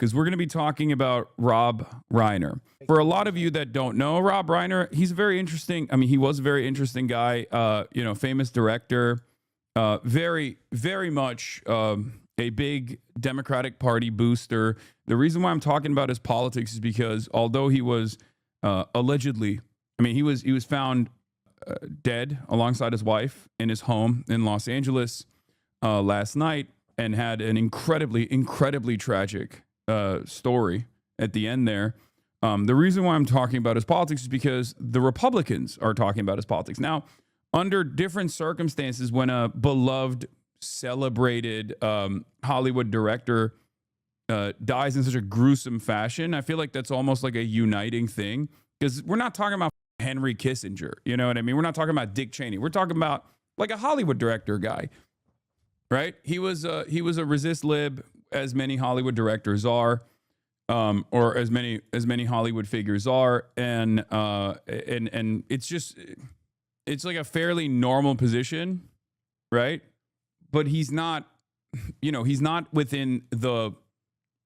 because we're going to be talking about Rob Reiner. For a lot of you that don't know Rob Reiner, he's very interesting. I mean, he was a very interesting guy, famous director, very, very much a big Democratic Party booster. The reason why I'm talking about his politics is because although he was allegedly, he was found dead alongside his wife in his home in Los Angeles last night, and had an incredibly tragic story at the end there. The reason why I'm talking about his politics is because the Republicans are talking about his politics. Now, under different circumstances, when a beloved, celebrated Hollywood director dies in such a gruesome fashion, I feel like that's almost like a uniting thing, because we're not talking about Henry Kissinger. You know what I mean? We're not talking about Dick Cheney. We're talking about like a Hollywood director guy, right? He was a resist lib, as many Hollywood directors are, or as many Hollywood figures are, and it's like a fairly normal position, right? But he's not within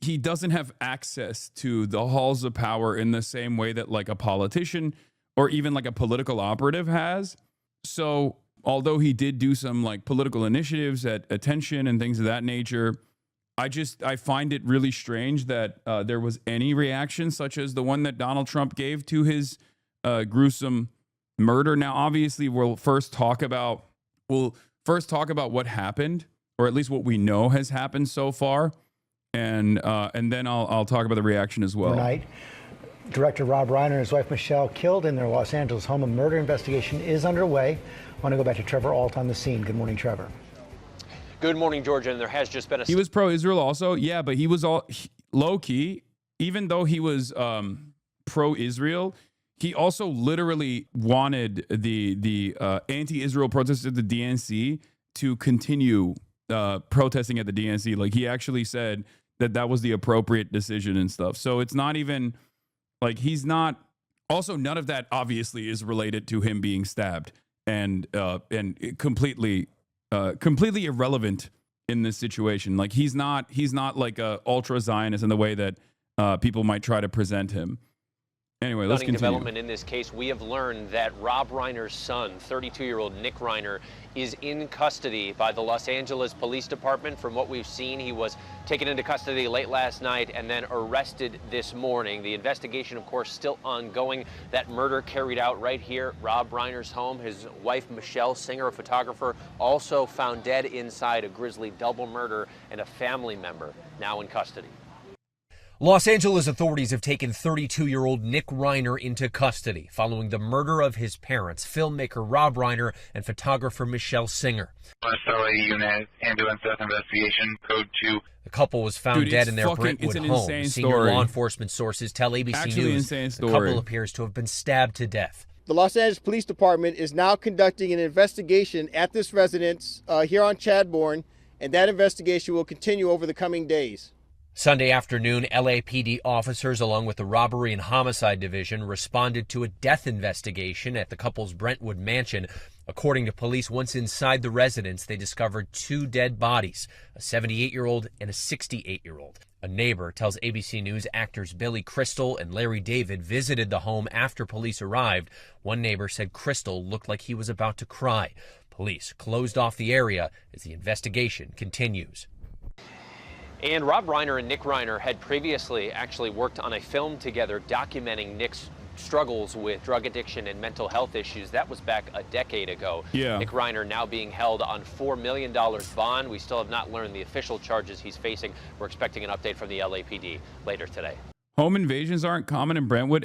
he doesn't have access to the halls of power in the same way that like a politician or even like a political operative has. So although he did do some like political initiatives at attention and things of that nature, I find it really strange that there was any reaction such as the one that Donald Trump gave to his gruesome murder. Now, obviously, we'll first talk about what happened, or at least what we know has happened so far, and then I'll talk about the reaction as well. Tonight, Director Rob Reiner and his wife Michelle killed in their Los Angeles home. A murder investigation is underway. I want to go back to Trevor Alt on the scene. Good morning, Trevor. Good morning, Georgia. And there has just been He was pro-Israel also, yeah, but he was all low-key. Even though he was pro-Israel, he also literally wanted the anti-Israel protesters at the DNC to continue protesting at the DNC. Like, he actually said that was the appropriate decision and stuff. So it's not even like he's not. Also, none of that obviously is related to him being stabbed, and completely irrelevant in this situation. Like, he's not like a ultra Zionist in the way that people might try to present him. Anyway, let's continue. Development in this case, we have learned that Rob Reiner's son, 32-year-old Nick Reiner, is in custody by the Los Angeles Police Department. From what we've seen, he was taken into custody late last night and then arrested this morning. The investigation, of course, still ongoing. That murder carried out right here, Rob Reiner's home. His wife, Michelle Singer, a photographer, also found dead inside a grisly double murder, and a family member now in custody. Los Angeles authorities have taken 32-year-old Nick Reiner into custody following the murder of his parents, filmmaker Rob Reiner and photographer Michelle Singer. SLA unit, ambulance death investigation, code 2. The couple was found dead in their Brentwood home. Senior law enforcement sources tell ABC News the couple appears to have been stabbed to death. The Los Angeles Police Department is now conducting an investigation at this residence here on Chadbourne, and that investigation will continue over the coming days. Sunday afternoon, LAPD officers, along with the Robbery and Homicide Division, responded to a death investigation at the couple's Brentwood mansion. According to police, once inside the residence, they discovered two dead bodies, a 78-year-old and a 68-year-old. A neighbor tells ABC News actors Billy Crystal and Larry David visited the home after police arrived. One neighbor said Crystal looked like he was about to cry. Police closed off the area as the investigation continues. And Rob Reiner and Nick Reiner had previously actually worked on a film together documenting Nick's struggles with drug addiction and mental health issues. That was back a decade ago. Yeah. Nick Reiner now being held on $4 million bond. We still have not learned the official charges he's facing. We're expecting an update from the LAPD later today. Home invasions aren't common in Brentwood.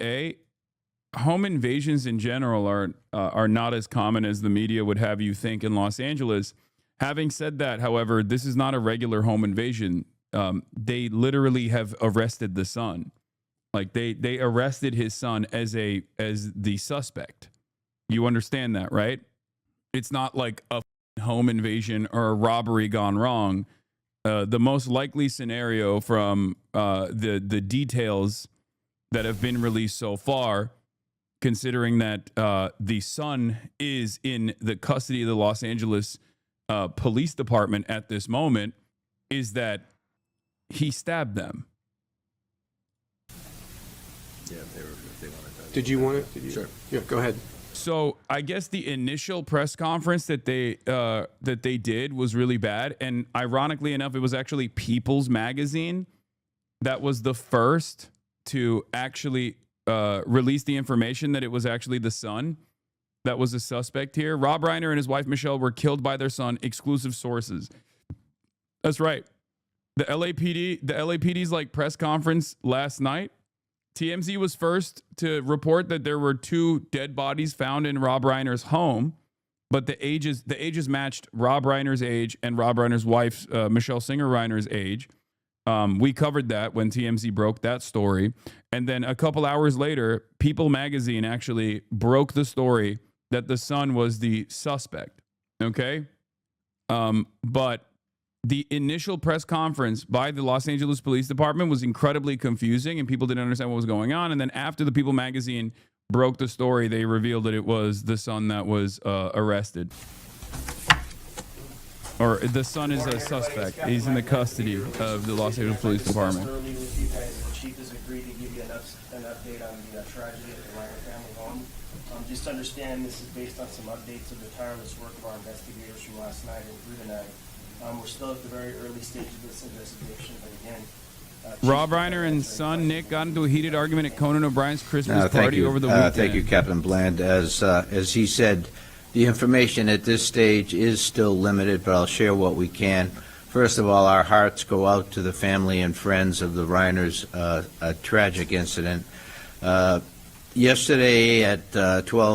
Home invasions in general are not as common as the media would have you think in Los Angeles. Having said that, however, this is not a regular home invasion. They literally have arrested the son. Like they arrested his son as the suspect. You understand that, right? It's not like a home invasion or a robbery gone wrong. The most likely scenario from the details that have been released so far, considering that the son is in the custody of the Los Angeles Police Department at this moment, is that he stabbed them. Did you want it? Did you? Sure. Yeah, go ahead. So I guess the initial press conference that they did was really bad, and ironically enough, it was actually People's Magazine that was the first to actually release the information that it was actually the son that was a suspect here. Rob Reiner and his wife Michelle were killed by their son. Exclusive sources. That's right. The LAPD's like press conference last night. TMZ was first to report that there were 2 dead bodies found in Rob Reiner's home, but the ages matched Rob Reiner's age and Rob Reiner's wife, Michelle Singer Reiner's age. We covered that when TMZ broke that story. And then a couple hours later, People Magazine actually broke the story that the son was the suspect. Okay? But the initial press conference by the Los Angeles Police Department was incredibly confusing and people didn't understand what was going on. And then after the People Magazine broke the story, they revealed that it was the son that was arrested. Or the son is a suspect. He's in the custody of the Los Angeles Police Department. Early with you guys, the chief has agreed to give you an update on the tragedy at the Reiner family home. Just understand this is based on some updates of the tireless work of our investigators from last night and through the night. We're still at the very early stage of this investigation, but again, Rob Reiner and son Nick got into a heated argument at Conan O'Brien's Christmas party over the weekend. Thank you, Captain Bland. As he said, the information at this stage is still limited, but I'll share what we can. First of all, our hearts go out to the family and friends of the Reiners, a tragic incident. Yesterday at December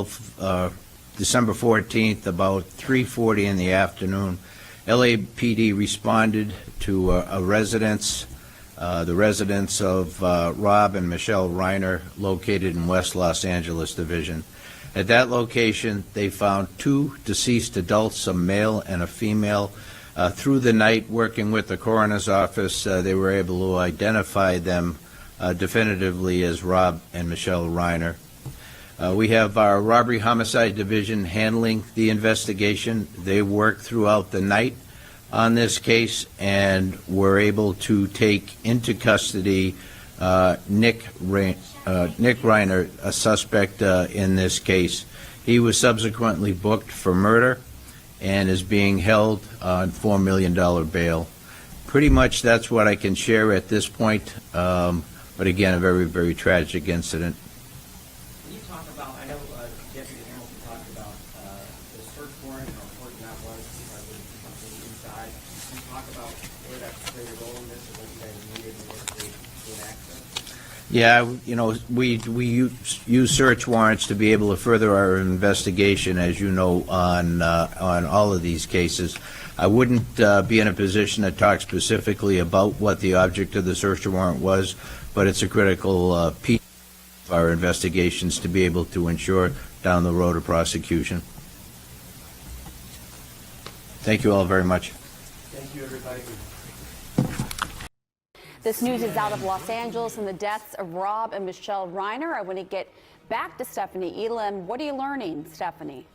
14th, about 3:40 in the afternoon, LAPD responded to a residence, the residence of Rob and Michelle Reiner, located in West Los Angeles Division. At that location, they found 2 deceased adults, a male and a female. Through the night, working with the coroner's office, they were able to identify them definitively as Rob and Michelle Reiner. We have our robbery homicide division handling the investigation. They worked throughout the night on this case and were able to take into custody Nick Reiner, a suspect in this case. He was subsequently booked for murder and is being held on $4 million bail. Pretty much that's what I can share at this point, but again, a very, very tragic incident. Can you talk about, I know Deputy Hamilton talked about the search warrant and how important that was with something inside. Can you talk about where that played a role in this and what you guys needed in order to gain access? Yeah, you know, we use search warrants to be able to further our investigation, as you know, on all of these cases. I wouldn't be in a position to talk specifically about what the object of the search warrant was, but it's a critical piece of our investigations to be able to ensure down the road a prosecution. Thank you all very much. Thank you, everybody. This news is out of Los Angeles and the deaths of Rob and Michelle Reiner. I want to get back to Stephanie Elam. What are you learning, Stephanie?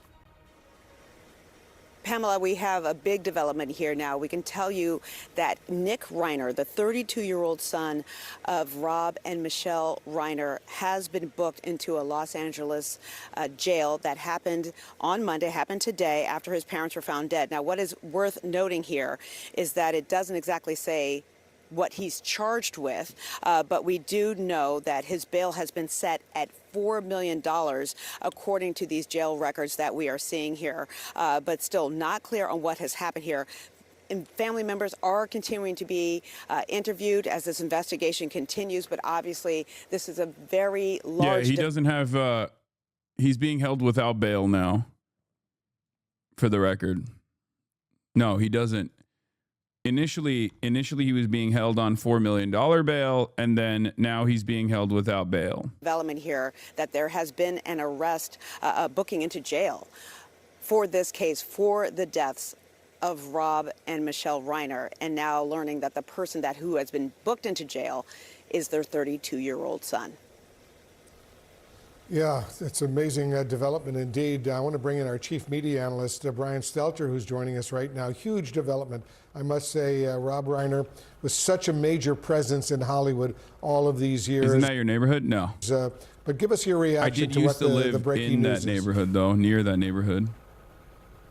Pamela, we have a big development here now. We can tell you that Nick Reiner, the 32-year-old son of Rob and Michelle Reiner, has been booked into a Los Angeles jail. That happened on Monday, happened today after his parents were found dead. Now, what is worth noting here is that it doesn't exactly say what he's charged with, but we do know that his bail has been set at $4 million, according to these jail records that we are seeing here, but still not clear on what has happened here. And family members are continuing to be interviewed as this investigation continues, but obviously this is a very large... Yeah, he doesn't have... he's being held without bail now, for the record. No, he doesn't. Initially, he was being held on $4 million bail, and then now he's being held without bail. Development here that there has been an arrest, booking into jail for this case, for the deaths of Rob and Michelle Reiner, and now learning that the person who has been booked into jail is their 32-year-old son. Yeah, it's amazing development indeed. I want to bring in our chief media analyst, Brian Stelter, who's joining us right now. Huge development. I must say, Rob Reiner was such a major presence in Hollywood all of these years. Isn't that your neighborhood? No. But But give us your I reaction did to what used to the live breaking in news that is. neighborhood, though, near that neighborhood.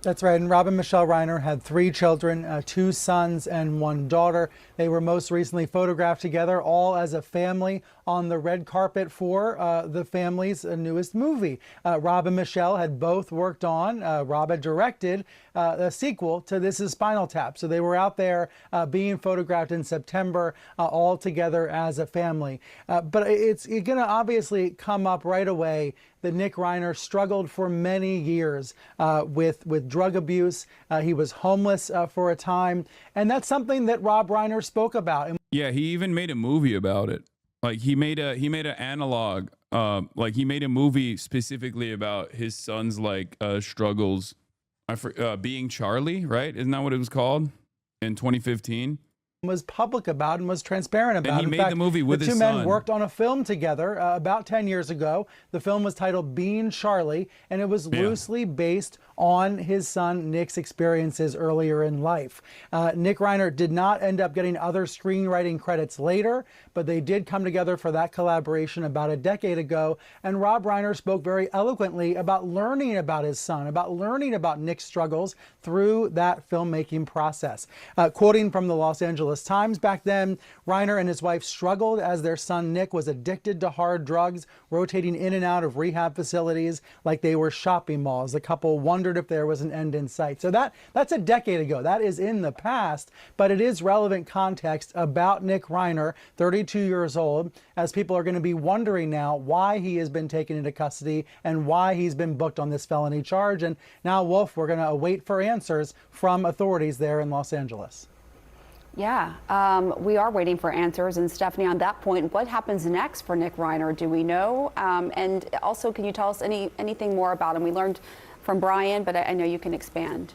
That's right. And Rob and Michelle Reiner had 3 children, 2 sons and 1 daughter. They were most recently photographed together, all as a family, on the red carpet for the family's newest movie. Rob and Michelle had both worked on, Rob had directed a sequel to This Is Spinal Tap. So they were out there being photographed in September, all together as a family. But it's going to obviously come up right away that Nick Reiner struggled for many years with drug abuse. He was homeless for a time. And that's something that Rob Reiner spoke about. Yeah, he even made a movie about it. Like he made an analog. Like he made a movie specifically about his son's struggles. Being Charlie, right? Isn't that what it was called in 2015? Was public about and was transparent about. And he made the movie with his son. The two men worked on a film together about 10 years ago. The film was titled Being Charlie, and it was loosely based on his son Nick's experiences earlier in life. Nick Reiner did not end up getting other screenwriting credits later, but they did come together for that collaboration about a decade ago. And Rob Reiner spoke very eloquently about learning about his son, about learning about Nick's struggles through that filmmaking process. Quoting from the Los Angeles Times back then, Reiner and his wife struggled as their son Nick was addicted to hard drugs, rotating in and out of rehab facilities like they were shopping malls. The couple wondered if there was an end in sight. So that's a decade ago. That is in the past, but it is relevant context about Nick Reiner, 32 years old, as people are going to be wondering now why he has been taken into custody and why he's been booked on this felony charge. And now, Wolf, we're going to wait for answers from authorities there in Los Angeles. Yeah, we are waiting for answers. And Stephanie, on that point, what happens next for Nick Reiner? Do we know? And also, can you tell us anything more about him? We learned from Brian, but I know you can expand.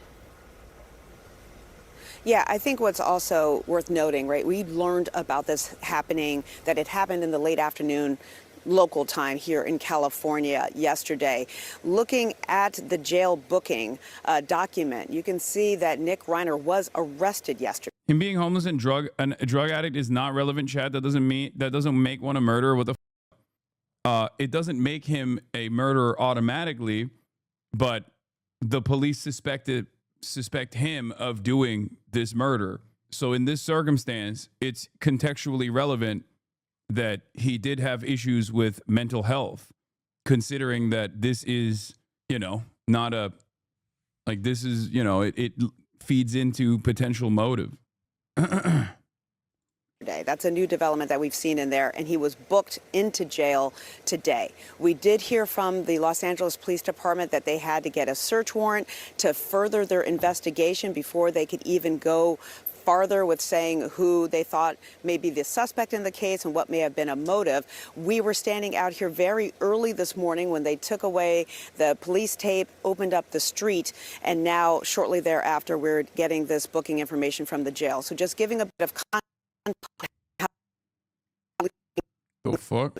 Yeah, I think what's also worth noting, right, we learned about this happening, that it happened in the late afternoon local time here in California yesterday. Looking at the jail booking document, you can see that Nick Reiner was arrested yesterday. Him being homeless and a drug addict is not relevant, Chad. That doesn't make one a murderer. What the it doesn't make him a murderer automatically, but the police suspect him of doing this murder. So in this circumstance, it's contextually relevant that he did have issues with mental health, considering that this is, not a, this is, it feeds into potential motive. That's a new development that we've seen in there, and he was booked into jail today. We did hear from the Los Angeles Police Department that they had to get a search warrant to further their investigation before they could even go farther with saying who they thought may be the suspect in the case and what may have been a motive. We were standing out here very early this morning when they took away the police tape, opened up the street, and now shortly thereafter we're getting this booking information from the jail. So just giving a bit of context. The fuck?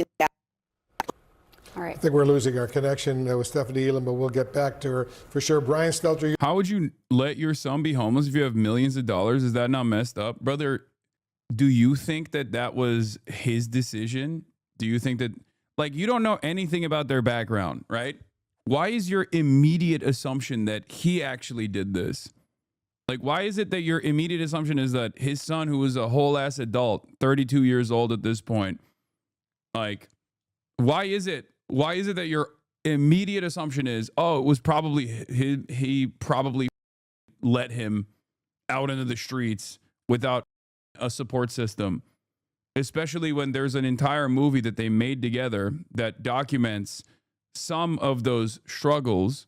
All right. I think we're losing our connection with Stephanie Elam, but we'll get back to her for sure. Brian Stelter. How would you let your son be homeless if you have millions of dollars? Is that not messed up? Brother, do you think that was his decision? Do you think that, you don't know anything about their background, right? Why is your immediate assumption that he actually did this? Why is it that your immediate assumption is that his son, who was a whole ass adult, 32 years old at this point, why is it that your immediate assumption is, oh, it was probably he probably let him out into the streets without a support system, especially when there's an entire movie that they made together that documents some of those struggles,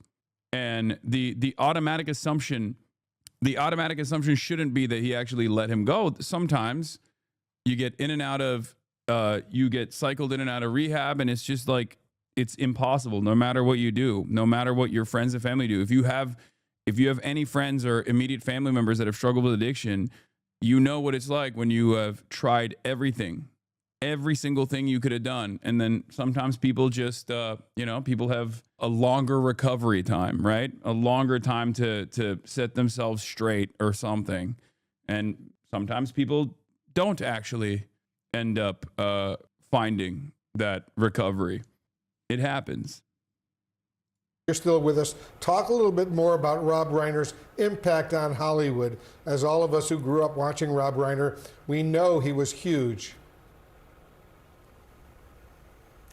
and the automatic assumption shouldn't be that he actually let him go. Sometimes you get in and out of you get cycled in and out of rehab, and it's just it's impossible no matter what you do, no matter what your friends and family do. If you have any friends or immediate family members that have struggled with addiction, you know what it's like when you have tried everything, every single thing you could have done. And then sometimes people just, people have a longer recovery time, right? A longer time to set themselves straight or something. And sometimes people don't actually end up finding that recovery. It happens. You're still with us. Talk a little bit more about Rob Reiner's impact on Hollywood. As all of us who grew up watching Rob Reiner, we know he was huge.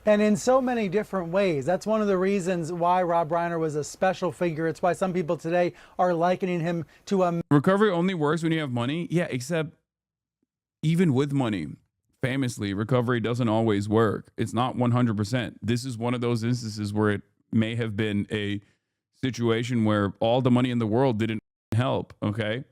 And in so many different ways. That's one of the reasons why Rob Reiner was a special figure. It's why some people today are likening him to a... Recovery only works when you have money. Yeah, except even with money, famously, recovery doesn't always work. It's not 100%. This is one of those instances where it may have been a situation where all the money in the world didn't help, okay?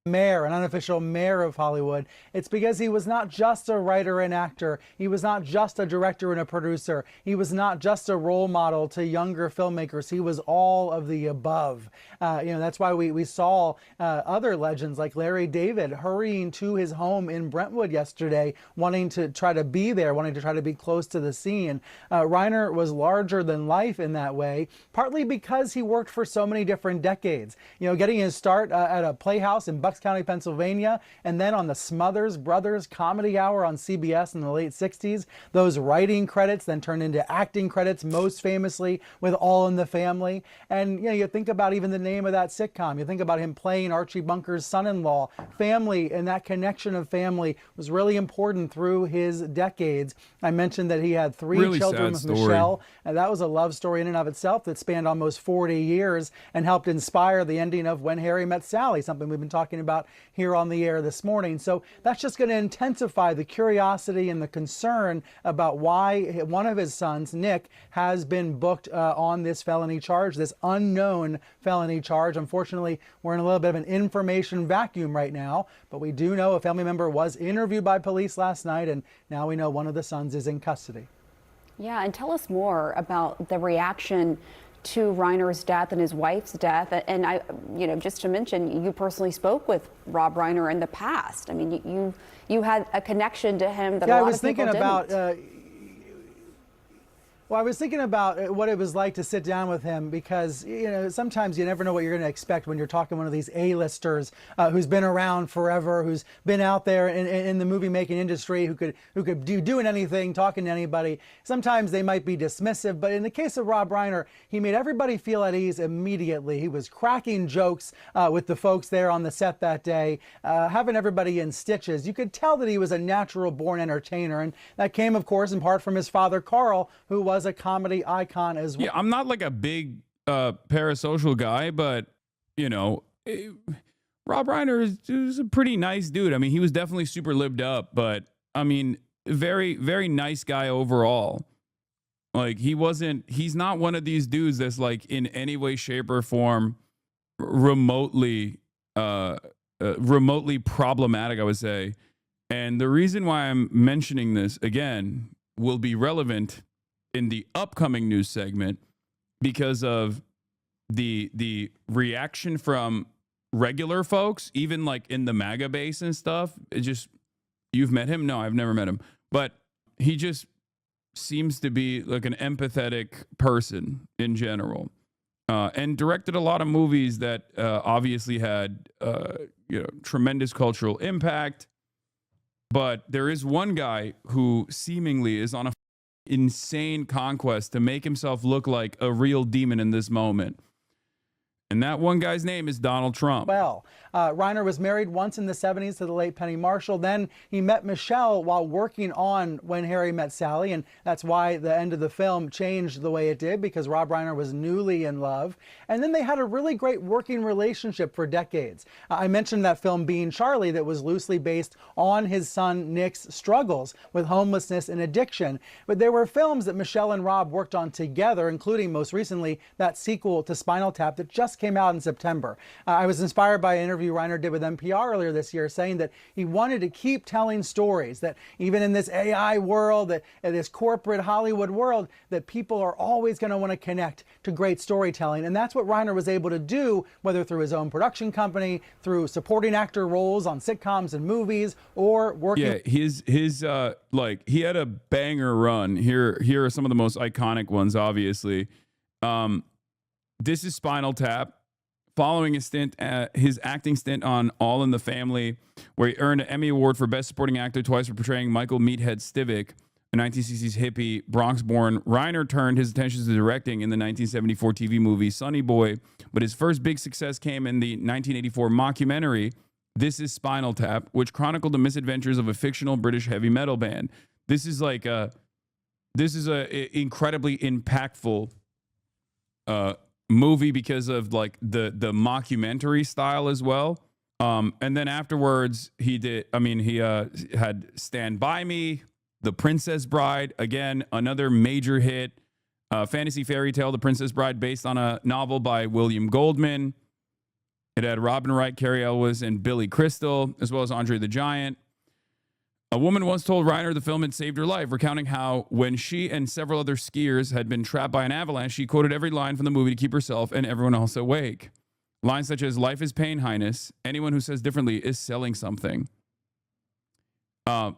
Mayor, an unofficial mayor of Hollywood. It's because he was not just a writer and actor. He was not just a director and a producer. He was not just a role model to younger filmmakers. He was all of the above. That's why we saw other legends like Larry David hurrying to his home in Brentwood yesterday, wanting to try to be there, wanting to try to be close to the scene. Reiner was larger than life in that way, partly because he worked for so many different decades. Getting his start at a playhouse in Bucks County, Pennsylvania, and then on the Smothers Brothers Comedy Hour on CBS in the late 60s. Those writing credits then turned into acting credits, most famously with All in the Family. And you think about even the name of that sitcom. You think about him playing Archie Bunker's son-in-law. Family and that connection of family was really important through his decades. I mentioned that he had three children with Michelle, and that was a love story in and of itself that spanned almost 40 years and helped inspire the ending of When Harry Met Sally, something we've been talking about here on the air this morning. So that's just going to intensify the curiosity and the concern about why one of his sons, Nick, has been booked on this felony charge, this unknown felony charge. Unfortunately, we're in a little bit of an information vacuum right now, but we do know a family member was interviewed by police last night, and now we know one of the sons is in custody. Yeah, and tell us more about the reaction to Reiner's death and his wife's death. And just to mention, you personally spoke with Rob Reiner in the past. I mean, you had a connection to him that a lot of people didn't. Well, I was thinking about what it was like to sit down with him because, sometimes you never know what you're going to expect when you're talking to one of these A-listers who's been around forever, who's been out there in the movie-making industry, who could doing anything, talking to anybody. Sometimes they might be dismissive, but in the case of Rob Reiner, he made everybody feel at ease immediately. He was cracking jokes with the folks there on the set that day, having everybody in stitches. You could tell that he was a natural-born entertainer, and that came, of course, in part from his father, Carl, who was a comedy icon as well. Yeah, I'm not like a big parasocial guy, but Rob Reiner is a pretty nice dude. I mean, he was definitely super libbed up, but I mean, very, very nice guy overall. Like he's not one of these dudes that's like in any way, shape, or form remotely problematic, I would say. And the reason why I'm mentioning this again will be relevant in the upcoming news segment because of the reaction from regular folks, even like in the MAGA base and stuff. It just, you've met him? No, I've never met him, but he just seems to be like an empathetic person in general, and directed a lot of movies that obviously had tremendous cultural impact. But there is one guy who seemingly is on a insane conquest to make himself look like a real demon in this moment. And that one guy's name is Donald Trump. Well, Reiner was married once in the 70s to the late Penny Marshall. Then he met Michelle while working on When Harry Met Sally, and that's why the end of the film changed the way it did, because Rob Reiner was newly in love. And then they had a really great working relationship for decades. I mentioned that film Being Charlie that was loosely based on his son Nick's struggles with homelessness and addiction. But there were films that Michelle and Rob worked on together, including most recently that sequel to Spinal Tap that just came out in September. I was inspired by an interview Reiner did with NPR earlier this year, saying that he wanted to keep telling stories, that even in this AI world, that in this corporate Hollywood world, that people are always going to want to connect to great storytelling. And that's what Reiner was able to do, whether through his own production company, through supporting actor roles on sitcoms and movies, or working. Yeah, his he had a banger run. Here are some of the most iconic ones, obviously. This is Spinal Tap, following his acting stint on All in the Family, where he earned an Emmy Award for Best Supporting Actor twice for portraying Michael Meathead Stivic. a 1960s hippie, Bronx-born, Reiner turned his attention to directing in the 1974 TV movie Sonny Boy, but his first big success came in the 1984 mockumentary This Is Spinal Tap, which chronicled the misadventures of a fictional British heavy metal band. This is a incredibly impactful movie because of like the mockumentary style as well. And then afterwards he had Stand By Me, The Princess Bride, again, another major hit, fantasy fairy tale, The Princess Bride, based on a novel by William Goldman. It had Robin Wright, Cary Elwes, and Billy Crystal, as well as Andre the Giant. A woman once told Reiner the film had saved her life, recounting how when she and several other skiers had been trapped by an avalanche, she quoted every line from the movie to keep herself and everyone else awake. Lines such as "Life is pain, Highness. Anyone who says differently is selling something."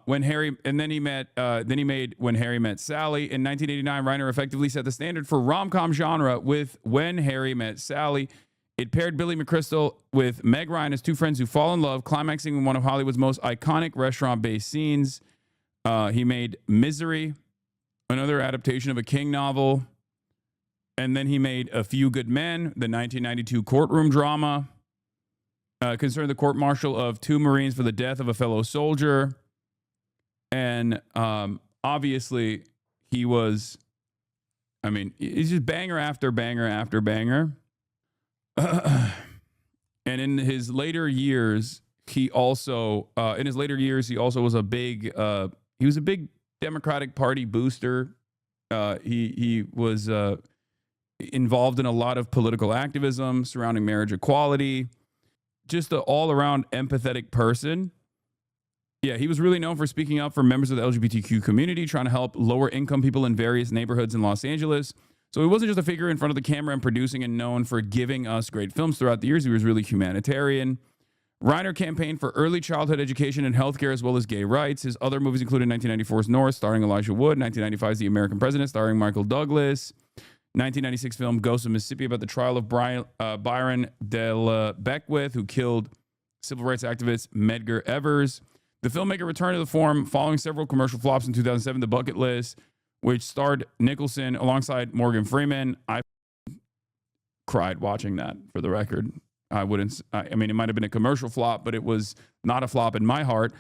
When Harry made When Harry Met Sally in 1989, Reiner effectively set the standard for rom-com genre with When Harry Met Sally. It paired Billy McChrystal with Meg Ryan as two friends who fall in love, climaxing in one of Hollywood's most iconic restaurant-based scenes. He made Misery, another adaptation of a King novel. And then he made A Few Good Men, the 1992 courtroom drama, concerning the court-martial of two Marines for the death of a fellow soldier. And obviously, he's just banger after banger after banger. And in his later years, he also was a big Democratic Party booster. He was involved in a lot of political activism surrounding marriage equality. Just an all-around empathetic person. Yeah, he was really known for speaking up for members of the LGBTQ community, trying to help lower-income people in various neighborhoods in Los Angeles. So he wasn't just a figure in front of the camera and producing and known for giving us great films throughout the years. He was really humanitarian. Reiner campaigned for early childhood education and healthcare as well as gay rights. His other movies included 1994's North, starring Elijah Wood, 1995's The American President, starring Michael Douglas, 1996 film Ghost of Mississippi, about the trial of Byron Del Beckwith, who killed civil rights activist Medgar Evers. The filmmaker returned to the form following several commercial flops in 2007, The Bucket List, which starred Nicholson alongside Morgan Freeman. I cried watching that, for the record. It might have been a commercial flop, but it was not a flop in my heart.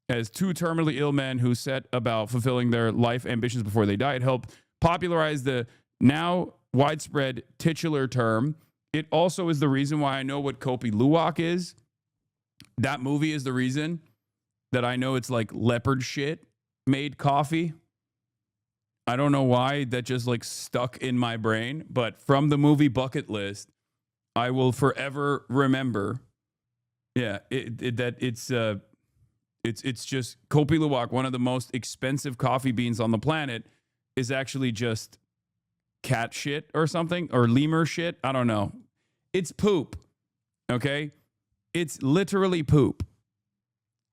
As two terminally ill men who set about fulfilling their life ambitions before they died, helped popularize the now widespread titular term. It also is the reason why I know what Kopi Luwak is. That movie is the reason that I know it's like leopard shit made coffee. I don't know why that just like stuck in my brain, but from the movie Bucket List, I will forever remember. Yeah, it's just Kopi Luwak, one of the most expensive coffee beans on the planet, is actually just cat shit or something, or lemur shit. I don't know. It's poop. Okay, it's literally poop.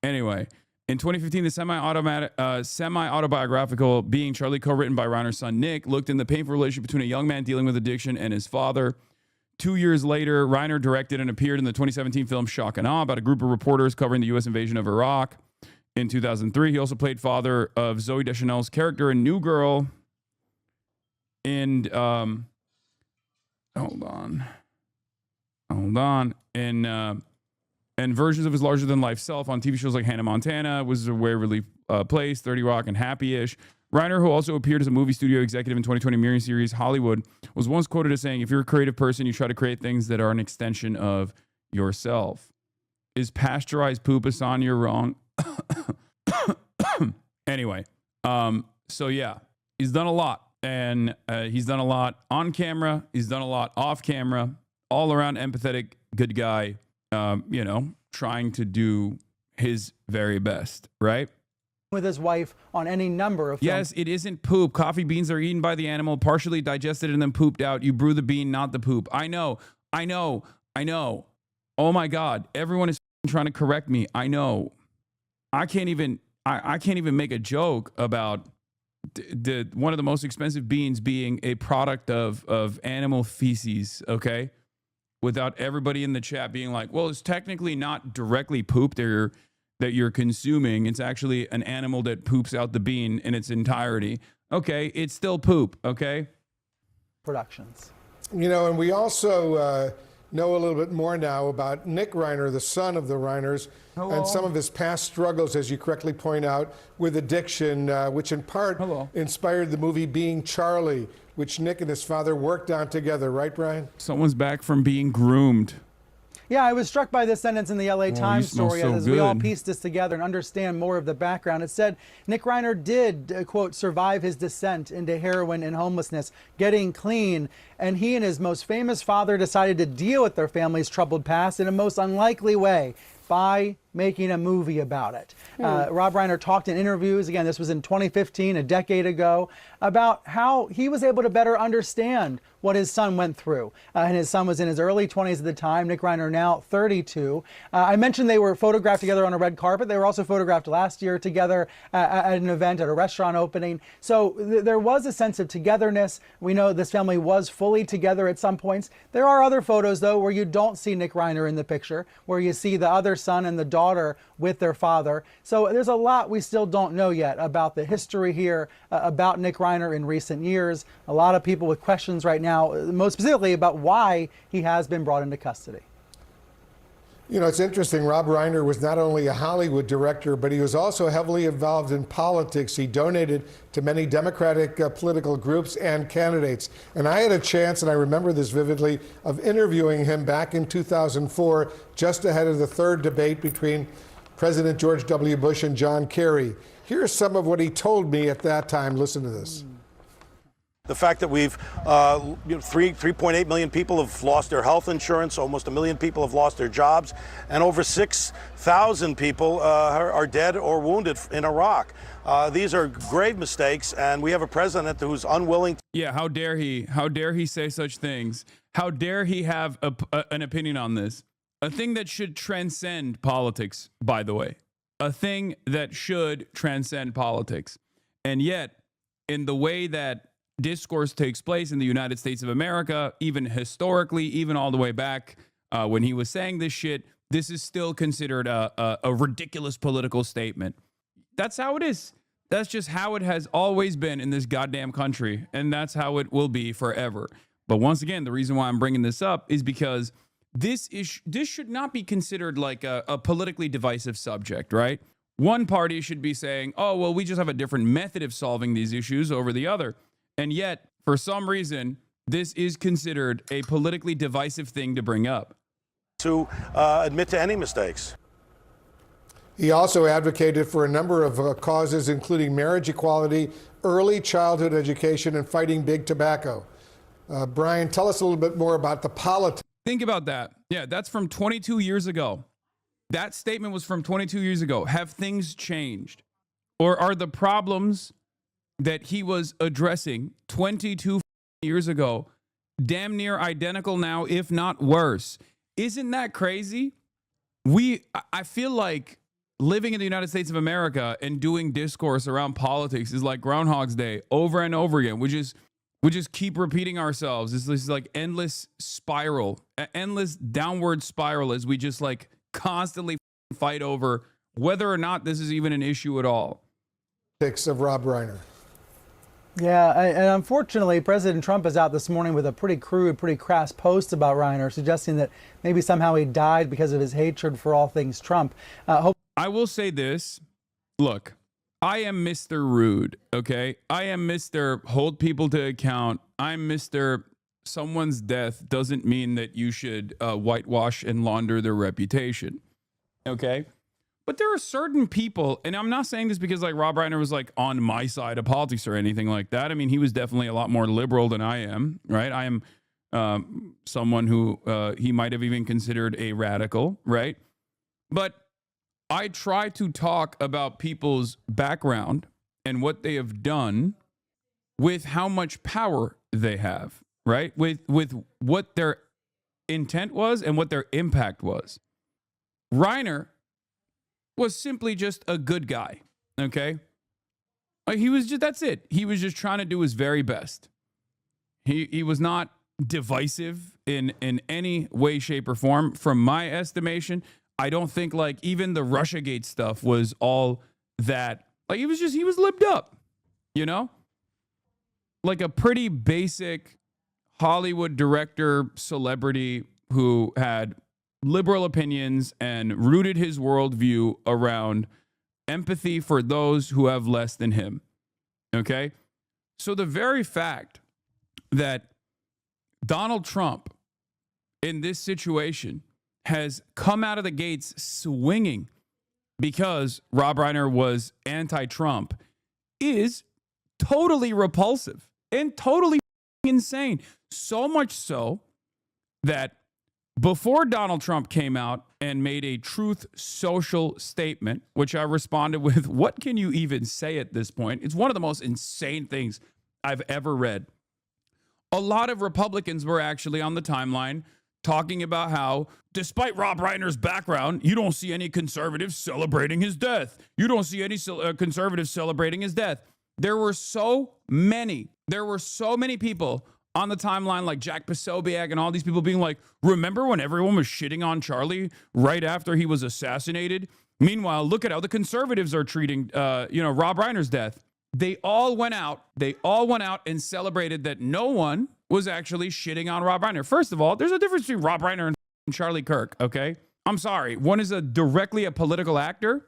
Anyway. In 2015, the semi-autobiographical Being Charlie, co-written by Reiner's son Nick, looked in the painful relationship between a young man dealing with addiction and his father. 2 years later, Reiner directed and appeared in the 2017 film Shock and Awe, about a group of reporters covering the U.S. invasion of Iraq. In 2003, he also played father of Zooey Deschanel's character in New Girl. And hold on. And versions of his larger-than-life self on TV shows like Hannah Montana, Was a Waverly Place, 30 Rock, and Happy-ish. Reiner, who also appeared as a movie studio executive in 2020 miniseries Hollywood, was once quoted as saying, "If you're a creative person, you try to create things that are an extension of yourself." Is pasteurized poop a sign you're wrong? Anyway, so yeah, he's done a lot. And he's done a lot on camera. He's done a lot off camera. All around empathetic, good guy. Trying to do his very best, right? With his wife on any number of films. Yes, it isn't poop. Coffee beans are eaten by the animal, partially digested and then pooped out. You brew the bean, not the poop. I know. Oh my God. Everyone is trying to correct me. I know. I can't even make a joke about one of the most expensive beans being a product of animal feces, okay? Without everybody in the chat being like, well, it's technically not directly poop. They're that you're consuming. It's actually an animal that poops out the bean in its entirety. Okay, it's still poop, okay? Productions. You know, and we also know a little bit more now about Nick Reiner, the son of the Reiners, and some of his past struggles, as you correctly point out, with addiction, which in part inspired the movie Being Charlie, which Nick and his father worked on together, right, Brian? Someone's back from being groomed. Yeah, I was struck by this sentence in the LA Times story as we all pieced this together and understand more of the background. It said Nick Reiner did, quote, survive his descent into heroin and homelessness, getting clean, and he and his most famous father decided to deal with their family's troubled past in a most unlikely way by making a movie about it. Rob Reiner talked in interviews, again, this was in 2015, a decade ago, about how he was able to better understand what his son went through. And his son was in his early 20s at the time, Nick Reiner now 32. I mentioned they were photographed together on a red carpet. They were also photographed last year together at an event, at a restaurant opening. So there was a sense of togetherness. We know this family was fully together at some points. There are other photos, though, where you don't see Nick Reiner in the picture, where you see the other son and the daughter with their father. So there's a lot we still don't know yet about the history here, about Nick Reiner in recent years. A lot of people with questions right now, most specifically about why he has been brought into custody. You know, it's interesting. Rob Reiner was not only a Hollywood director, but he was also heavily involved in politics. He donated to many Democratic political groups and candidates. And I had a chance, and I remember this vividly, of interviewing him back in 2004, just ahead of the third debate between President George W. Bush and John Kerry. Here's some of what he told me at that time. Listen to this. The fact that we've 3.8 million people have lost their health insurance, almost 1 million people have lost their jobs, and over 6,000 people are dead or wounded in Iraq. These are grave mistakes, and we have a president who's unwilling. Yeah, how dare he? How dare he say such things? How dare he have an opinion on this? A thing that should transcend politics, by the way. A thing that should transcend politics. And yet, in the way that discourse takes place in the United States of America, even historically, even all the way back when he was saying this shit, this is still considered a ridiculous political statement. That's how it is. That's just how it has always been in this goddamn country, and that's how it will be forever. But once again, the reason why I'm bringing this up is because this should not be considered like a politically divisive subject, right? One party should be saying, oh, well, we just have a different method of solving these issues over the other. And yet, for some reason, this is considered a politically divisive thing to bring up. To admit to any mistakes. He also advocated for a number of causes, including marriage equality, early childhood education, and fighting big tobacco. Brian, tell us a little bit more about the politics. Think about that. Yeah, that's from 22 years ago. That statement was from 22 years ago. Have things changed? Or are the problems that he was addressing 22 years ago damn near identical now, if not worse? Isn't that crazy? I feel like living in the United States of America and doing discourse around politics is like Groundhog's Day over and over again. We just keep repeating ourselves. It's this like endless spiral, endless downward spiral as we just like constantly fight over whether or not this is even an issue at all. Of Rob Reiner. Yeah, and unfortunately, President Trump is out this morning with a pretty crude, pretty crass post about Reiner, suggesting that maybe somehow he died because of his hatred for all things Trump. I will say this. Look, I am Mr. Rude, okay? I am Mr. Hold people to account. I'm Mr. Someone's death doesn't mean that you should whitewash and launder their reputation, okay? But there are certain people, and I'm not saying this because like Rob Reiner was like on my side of politics or anything like that. I mean, he was definitely a lot more liberal than I am, right? I am someone who he might have even considered a radical, right? But I try to talk about people's background and what they have done with how much power they have, right? With what their intent was and what their impact was. Reiner was simply just a good guy, okay? He was just, that's it. He was just trying to do his very best. He was not divisive in any way, shape, or form. From my estimation, I don't think like even the Russiagate stuff was all that. Like he was libbed up, you know? Like a pretty basic Hollywood director celebrity who had liberal opinions and rooted his worldview around empathy for those who have less than him. Okay? So the very fact that Donald Trump in this situation has come out of the gates swinging because Rob Reiner was anti-Trump is totally repulsive and totally insane. So much so that before Donald Trump came out and made a Truth Social statement, which I responded with, what can you even say at this point? It's one of the most insane things I've ever read. A lot of Republicans were actually on the timeline talking about how, despite Rob Reiner's background, you don't see any conservatives celebrating his death. You don't see any conservatives celebrating his death. There were so many people on the timeline, like Jack Posobiec and all these people being like, remember when everyone was shitting on Charlie right after he was assassinated? Meanwhile, look at how the conservatives are treating, Rob Reiner's death. They all went out and celebrated that no one was actually shitting on Rob Reiner. First of all, there's a difference between Rob Reiner and Charlie Kirk, okay? I'm sorry. One is directly a political actor.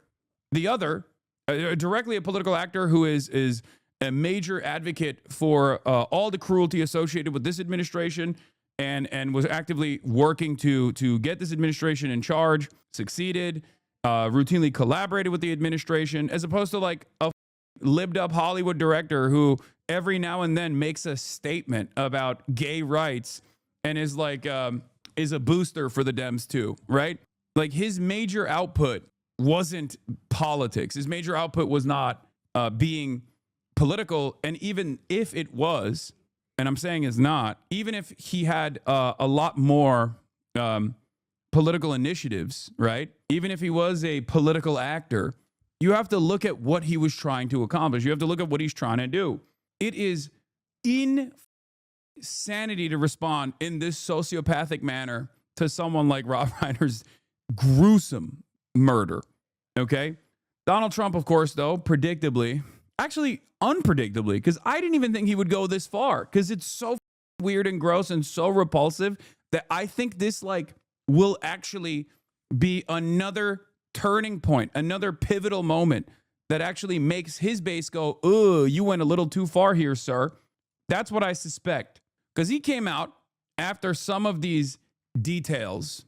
The other, directly a political actor who is a major advocate for all the cruelty associated with this administration and was actively working to get this administration in charge, succeeded, routinely collaborated with the administration, as opposed to like a libbed up Hollywood director who every now and then makes a statement about gay rights and is like is a booster for the Dems too, right? Like his major output wasn't politics. His major output was not being political. And even if it was, and I'm saying is not, even if he had a lot more political initiatives, right? Even if he was a political actor, you have to look at what he was trying to accomplish. You have to look at what he's trying to do. It is insanity to respond in this sociopathic manner to someone like Rob Reiner's gruesome murder. Okay? Donald Trump, of course, though, unpredictably, because I didn't even think he would go this far, because it's so weird and gross and so repulsive that I think this will actually be another turning point, another pivotal moment that actually makes his base go, "Ugh, you went a little too far here, sir." That's what I suspect, because he came out after some of these details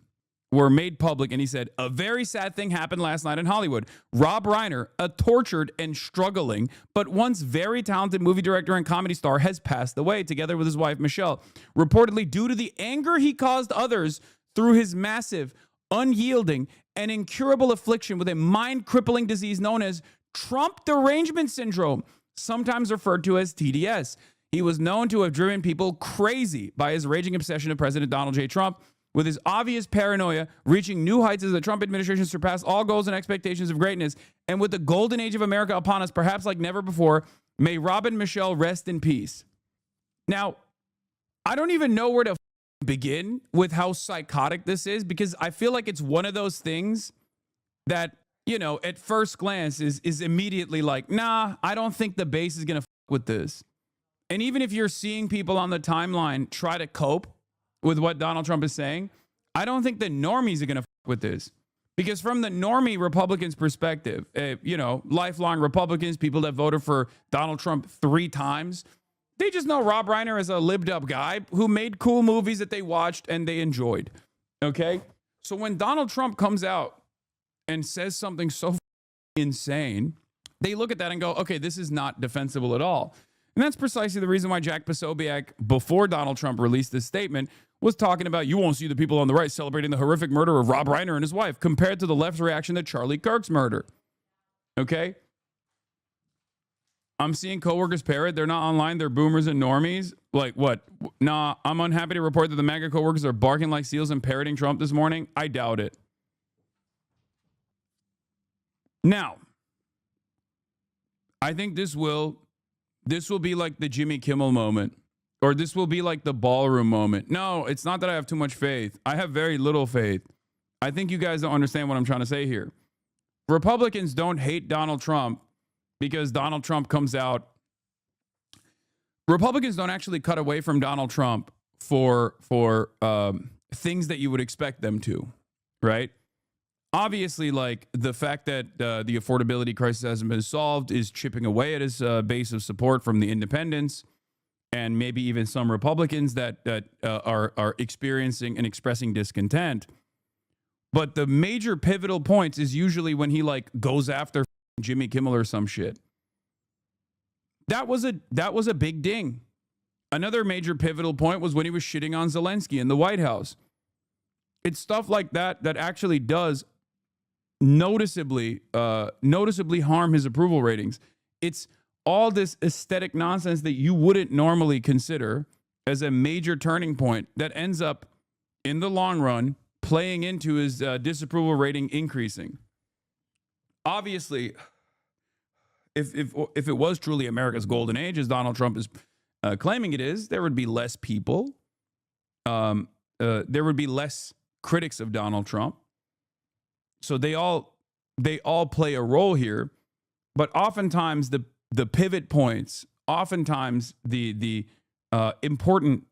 were made public and he said, a very sad thing happened last night in Hollywood. Rob Reiner, a tortured and struggling but once very talented movie director and comedy star, has passed away together with his wife Michelle, reportedly due to the anger he caused others through his massive, unyielding, and incurable affliction with a mind-crippling disease known as Trump derangement syndrome, sometimes referred to as TDS. He was known to have driven people crazy by his raging obsession of President Donald J. Trump, with his obvious paranoia reaching new heights as the Trump administration surpassed all goals and expectations of greatness. And with the golden age of America upon us, perhaps like never before, may Rob and Michelle rest in peace. Now, I don't even know where to begin with how psychotic this is, because I feel like it's one of those things that, at first glance is immediately like, nah, I don't think the base is going to with this. And even if you're seeing people on the timeline try to cope with what Donald Trump is saying, I don't think the normies are going to with this. Because from the normie Republicans' perspective, lifelong Republicans, people that voted for Donald Trump 3 times, they just know Rob Reiner is a libbed up guy who made cool movies that they watched and they enjoyed. Okay? So when Donald Trump comes out and says something so insane, they look at that and go, okay, this is not defensible at all. And that's precisely the reason why Jack Posobiec, before Donald Trump released this statement, was talking about, you won't see the people on the right celebrating the horrific murder of Rob Reiner and his wife, compared to the left's reaction to Charlie Kirk's murder. Okay? I'm seeing coworkers parrot. They're not online. They're boomers and normies. Like what? Nah, I'm unhappy to report that the MAGA coworkers are barking like seals and parroting Trump this morning. I doubt it. Now, I think this will be like the Jimmy Kimmel moment, or this will be like the ballroom moment. No, it's not that I have too much faith. I have very little faith. I think you guys don't understand what I'm trying to say here. Republicans don't hate Donald Trump because Donald Trump comes out. Republicans don't actually cut away from Donald Trump for things that you would expect them to, right? Obviously, like the fact that the affordability crisis hasn't been solved is chipping away at his base of support from the independents and maybe even some Republicans that are experiencing and expressing discontent. But the major pivotal points is usually when he like goes after Jimmy Kimmel or some shit. That was a big ding. Another major pivotal point was when he was shitting on Zelensky in the White House. It's stuff like that that actually does noticeably harm his approval ratings. It's all this aesthetic nonsense that you wouldn't normally consider as a major turning point that ends up in the long run playing into his disapproval rating increasing. Obviously, if it was truly America's golden age, as Donald Trump is claiming it is, there would be less people. There would be less critics of Donald Trump. So they all play a role here, but oftentimes the pivot points, oftentimes the important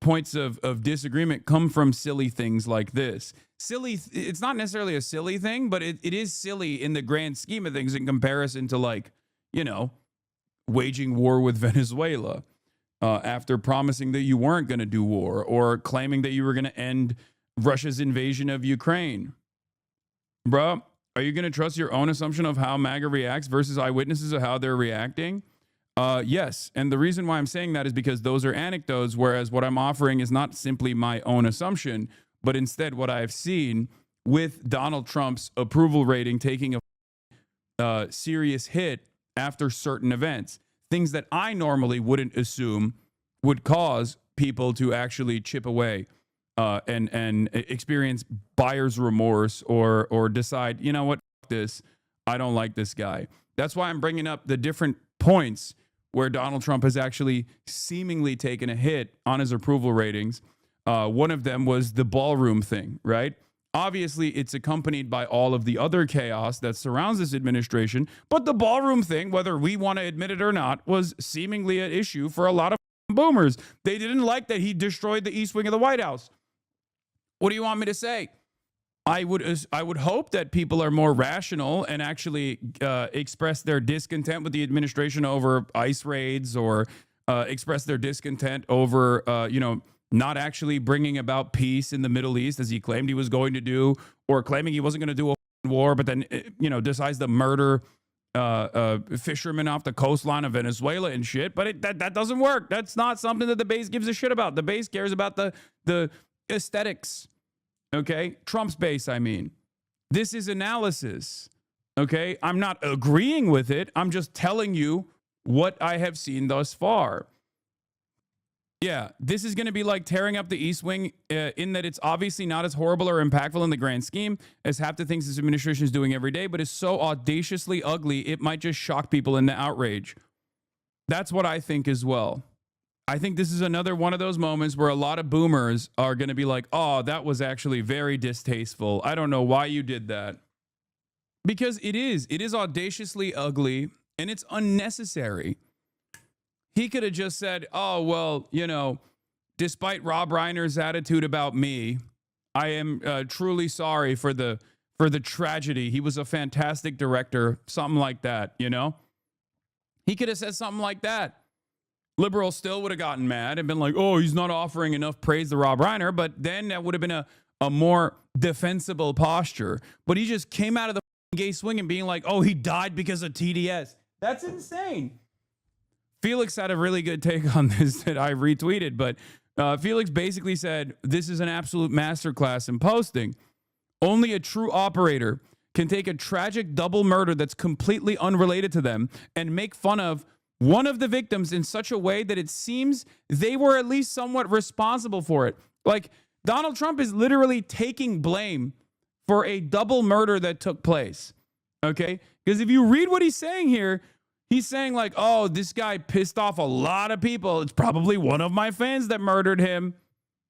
points of disagreement come from silly things like this. Silly, it's not necessarily a silly thing, but it is silly in the grand scheme of things in comparison to, like, you know, waging war with Venezuela after promising that you weren't going to do war, or claiming that you were going to end Russia's invasion of Ukraine. Bro, are you going to trust your own assumption of how MAGA reacts versus eyewitnesses of how they're reacting? Yes. And the reason why I'm saying that is because those are anecdotes, whereas what I'm offering is not simply my own assumption, but instead what I've seen with Donald Trump's approval rating taking a serious hit after certain events. Things that I normally wouldn't assume would cause people to actually chip away and experience buyer's remorse or decide, you know what, f- this, I don't like this guy. That's why I'm bringing up the different points where Donald Trump has actually seemingly taken a hit on his approval ratings. One of them was the ballroom thing, right? Obviously, it's accompanied by all of the other chaos that surrounds this administration. But the ballroom thing, whether we want to admit it or not, was seemingly an issue for a lot of boomers. They didn't like that he destroyed the East Wing of the White House. What do you want me to say? I would hope that people are more rational and actually express their discontent with the administration over ICE raids, or express their discontent over, not actually bringing about peace in the Middle East as he claimed he was going to do, or claiming he wasn't going to do a war, but then, decides to murder fishermen off the coastline of Venezuela and shit. But that doesn't work. That's not something that the base gives a shit about. The base cares about the aesthetics. Okay? Trump's base, I mean. This is analysis. Okay? I'm not agreeing with it. I'm just telling you what I have seen thus far. Yeah, this is going to be like tearing up the East Wing in that it's obviously not as horrible or impactful in the grand scheme as half the things this administration is doing every day, but it's so audaciously ugly, it might just shock people into outrage. That's what I think as well. I think this is another one of those moments where a lot of boomers are going to be like, oh, that was actually very distasteful. I don't know why you did that. Because it is audaciously ugly and it's unnecessary. He could have just said, oh, well, despite Rob Reiner's attitude about me, I am truly sorry for the tragedy. He was a fantastic director, something like that, He could have said something like that. Liberals still would have gotten mad and been like, oh, he's not offering enough praise to Rob Reiner, but then that would have been a more defensible posture. But he just came out of the gay swing and being like, oh, he died because of TDS. That's insane. Felix had a really good take on this that I retweeted, but Felix basically said, this is an absolute masterclass in posting. Only a true operator can take a tragic double murder that's completely unrelated to them and make fun of one of the victims in such a way that it seems they were at least somewhat responsible for it. Like, Donald Trump is literally taking blame for a double murder that took place. Okay? Because if you read what he's saying here, he's saying like, oh, this guy pissed off a lot of people. It's probably one of my fans that murdered him.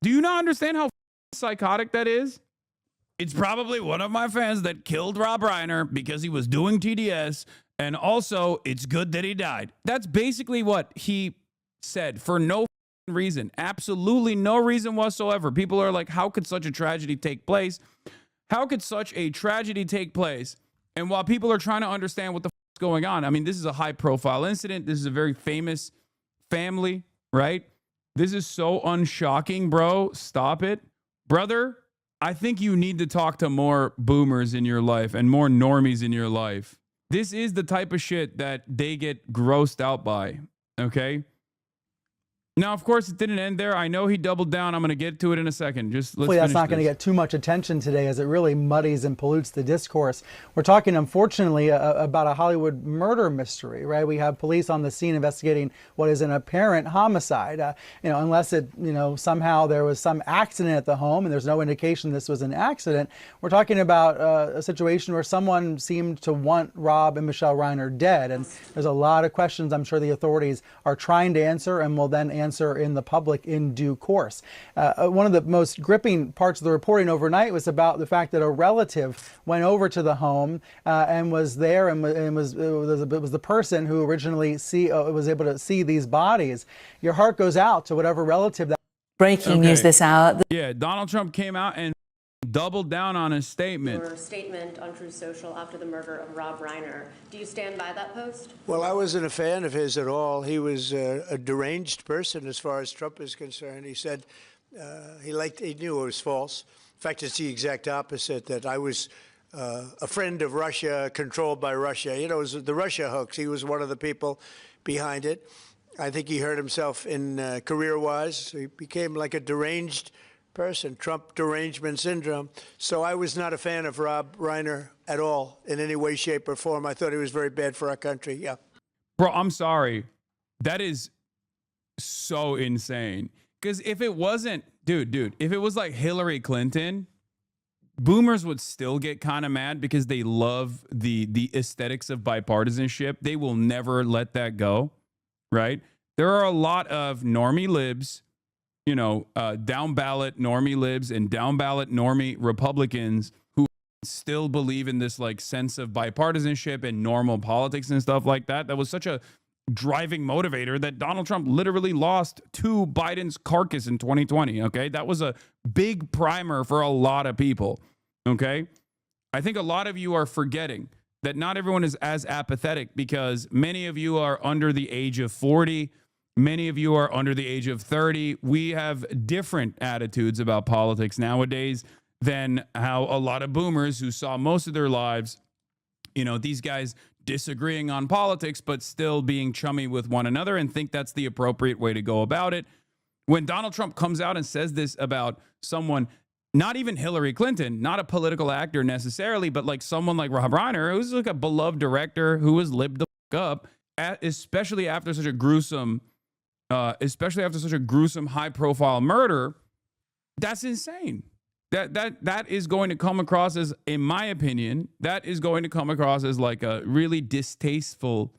Do you not understand how psychotic that is? It's probably one of my fans that killed Rob Reiner because he was doing TDS. And also, it's good that he died. That's basically what he said for no reason. Absolutely no reason whatsoever. People are like, how could such a tragedy take place? How could such a tragedy take place? And while people are trying to understand what the is going on, I mean, this is a high-profile incident. This is a very famous family, right? This is so unshocking, bro. Stop it. Brother, I think you need to talk to more boomers in your life and more normies in your life. This is the type of shit that they get grossed out by, okay? Now, of course, it didn't end there. I know he doubled down. I'm going to get to it in a second. Just let's Hopefully that's not finish going to get too much attention today, as it really muddies and pollutes the discourse. We're talking, unfortunately, about a Hollywood murder mystery, right? We have police on the scene investigating what is an apparent homicide. Unless it, somehow there was some accident at the home and there's no indication this was an accident. We're talking about a situation where someone seemed to want Rob and Michelle Reiner dead. And there's a lot of questions I'm sure the authorities are trying to answer and will then answer in the public in due course. One of the most gripping parts of the reporting overnight was about the fact that a relative went over to the home and was there and was the person who originally was able to see these bodies. Your heart goes out to whatever relative that. Breaking news this hour. Yeah, Donald Trump came out and doubled down on his statement. Your statement on Truth Social after the murder of Rob Reiner. Do you stand by that post? Well, I wasn't a fan of his at all. He was a deranged person as far as Trump is concerned. He said he knew it was false. In fact, it's the exact opposite, that I was a friend of Russia, controlled by Russia. It was the Russia hoax. He was one of the people behind it. I think he hurt himself in career-wise. He became like a deranged person, Trump derangement syndrome. So I was not a fan of Rob Reiner at all in any way, shape, or form. I thought he was very bad for our country. Yeah. Bro, I'm sorry. That is so insane. Because if it wasn't, dude, if it was like Hillary Clinton, boomers would still get kind of mad because they love the aesthetics of bipartisanship. They will never let that go, right? There are a lot of normie libs, down ballot normie libs and down ballot normie Republicans who still believe in this like sense of bipartisanship and normal politics and stuff like that. That was such a driving motivator that Donald Trump literally lost to Biden's carcass in 2020. Okay. That was a big primer for a lot of people. Okay. I think a lot of you are forgetting that not everyone is as apathetic because many of you are under the age of 40. Many of you are under the age of 30. We have different attitudes about politics nowadays than how a lot of boomers who saw most of their lives, these guys disagreeing on politics, but still being chummy with one another and think that's the appropriate way to go about it. When Donald Trump comes out and says this about someone, not even Hillary Clinton, not a political actor necessarily, but like someone like Rob Reiner, who's like a beloved director who was libbed the fuck up, especially after such a gruesome high-profile murder, that's insane. That is going to come across as, in my opinion, like a really distasteful,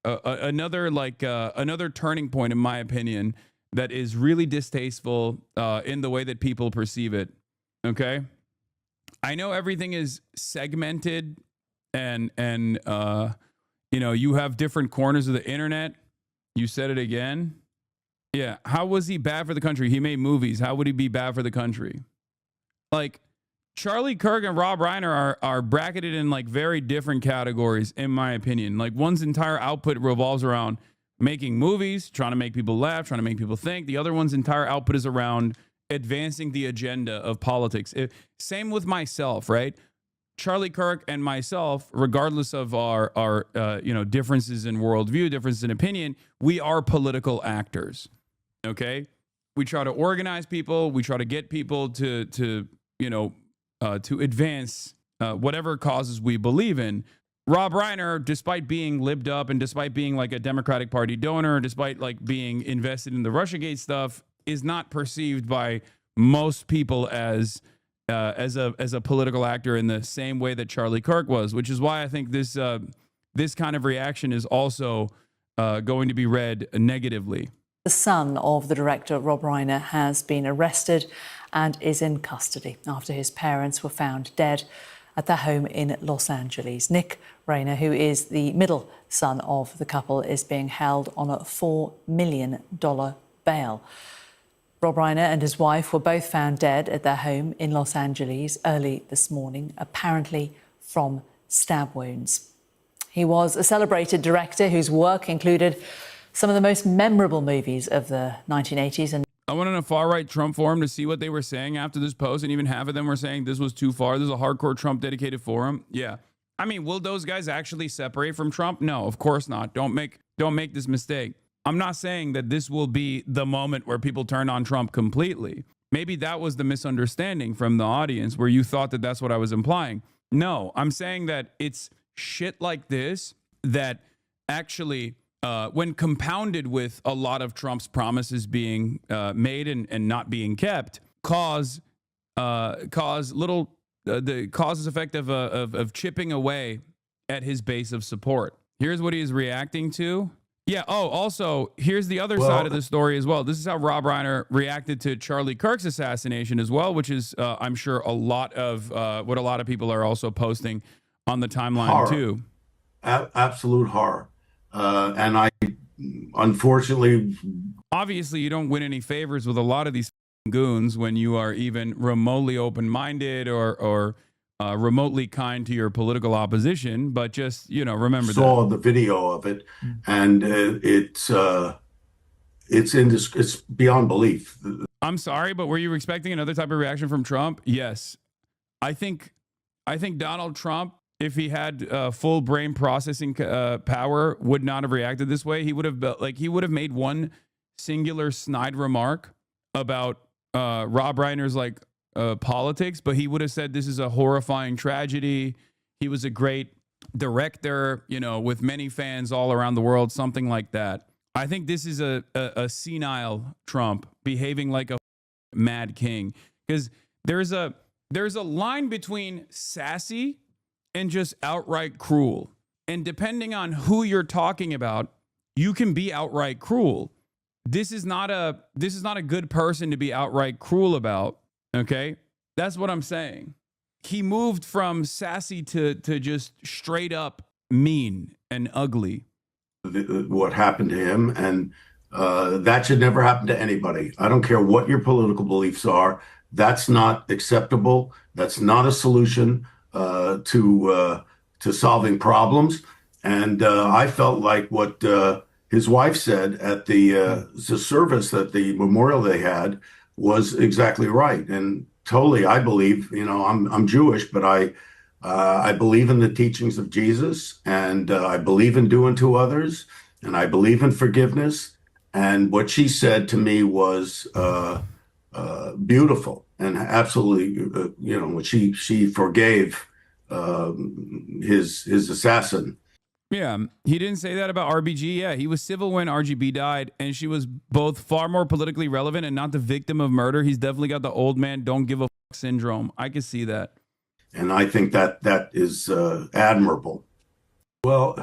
another turning point, in my opinion, that is really distasteful in the way that people perceive it. Okay, I know everything is segmented, and you have different corners of the internet. You said it again. Yeah. How was he bad for the country? He made movies. How would he be bad for the country? Like, Charlie Kirk and Rob Reiner are bracketed in like very different categories, in my opinion. Like, one's entire output revolves around making movies, trying to make people laugh, trying to make people think. The other one's entire output is around advancing the agenda of politics. Same with myself, right? Charlie Kirk and myself, regardless of our differences in worldview, differences in opinion, we are political actors. Okay, we try to organize people. We try to get people to advance whatever causes we believe in. Rob Reiner, despite being libbed up and despite being like a Democratic Party donor, despite like being invested in the Russiagate stuff, is not perceived by most people as a political actor in the same way that Charlie Kirk was, which is why I think this kind of reaction is also going to be read negatively. The son of the director, Rob Reiner, has been arrested and is in custody after his parents were found dead at their home in Los Angeles. Nick Reiner, who is the middle son of the couple, is being held on a $4 million bail. Rob Reiner and his wife were both found dead at their home in Los Angeles early this morning, apparently from stab wounds. He was a celebrated director whose work included some of the most memorable movies of the 1980s. And I went on a far-right Trump forum to see what they were saying after this post, and even half of them were saying this was too far. This is a hardcore Trump-dedicated forum. Yeah. I mean, will those guys actually separate from Trump? No, of course not. Don't make this mistake. I'm not saying that this will be the moment where people turn on Trump completely. Maybe that was the misunderstanding from the audience where you thought that that's what I was implying. No, I'm saying that it's shit like this that actually, when compounded with a lot of Trump's promises being made and not being kept, cause little the causes effect of chipping away at his base of support. Here's what he is reacting to. Yeah. Oh, also, here's the other side of the story as well. This is how Rob Reiner reacted to Charlie Kirk's assassination as well, which is, I'm sure, a lot of what a lot of people are also posting on the timeline horror. too. Absolute horror. And I, unfortunately, obviously, you don't win any favors with a lot of these goons when you are even remotely open-minded or remotely kind to your political opposition. But just, remember saw the video of it, and it's beyond belief. I'm sorry, but were you expecting another type of reaction from Trump? Yes. I think Donald Trump, if he had full brain processing power, would not have reacted this way. He would have made one singular snide remark about Rob Reiner's politics, but he would have said this is a horrifying tragedy. He was a great director, with many fans all around the world, something like that. I think this is a senile Trump behaving like a mad king, because there's a line between sassy and just outright cruel. And depending on who you're talking about, you can be outright cruel. This is not a good person to be outright cruel about. Okay? That's what I'm saying. He moved from sassy to just straight up mean and ugly. What happened to him, and that should never happen to anybody. I don't care what your political beliefs are. That's not acceptable. That's not a solution to solving problems. And I felt like what his wife said at the service, that the memorial they had, was exactly right. And totally, I believe, I'm Jewish, but I believe in the teachings of Jesus, and I believe in doing to others, and I believe in forgiveness. And what she said to me was beautiful, and absolutely, she forgave his assassin. Yeah, he didn't say that about RBG. Yeah, he was civil when RGB died, and she was both far more politically relevant and not the victim of murder. He's definitely got the old man don't give a fuck syndrome. I can see that. And I think that is admirable. Well,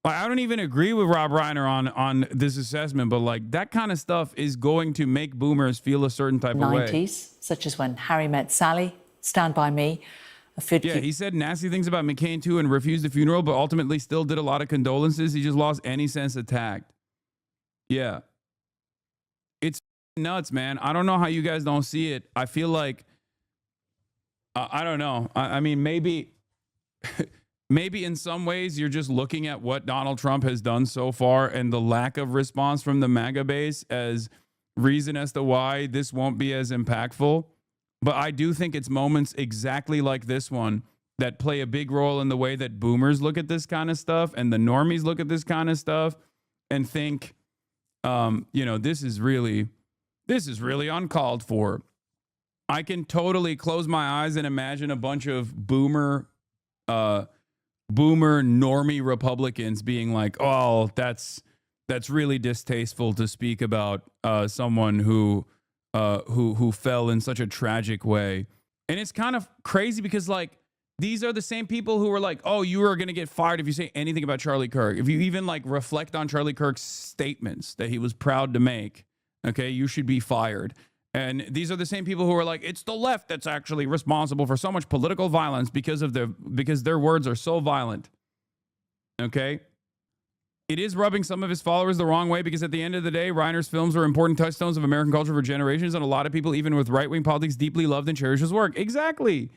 I don't even agree with Rob Reiner on this assessment, but that kind of stuff is going to make boomers feel a certain type of way. 90s, such as When Harry Met Sally, Stand By Me. Yeah, he said nasty things about McCain too and refused the funeral, but ultimately still did a lot of condolences. He just lost any sense of tact. Yeah. It's nuts, man. I don't know how you guys don't see it. I feel like, I don't know. I mean, maybe in some ways you're just looking at what Donald Trump has done so far and the lack of response from the MAGA base as reason as to why this won't be as impactful. But I do think it's moments exactly like this one that play a big role in the way that boomers look at this kind of stuff and the normies look at this kind of stuff and think, this is really uncalled for. I can totally close my eyes and imagine a bunch of boomer normie Republicans being like, oh, that's really distasteful to speak about someone who fell in such a tragic way. And it's kind of crazy because These are the same people who were like, oh, you are going to get fired if you say anything about Charlie Kirk. If you even like reflect on Charlie Kirk's statements that he was proud to make, okay, you should be fired. And these are the same people who are like, it's the left that's actually responsible for so much political violence because their words are so violent. Okay? It is rubbing some of his followers the wrong way because at the end of the day, Reiner's films are important touchstones of American culture for generations, and a lot of people, even with right-wing politics, deeply loved and cherished his work. Exactly.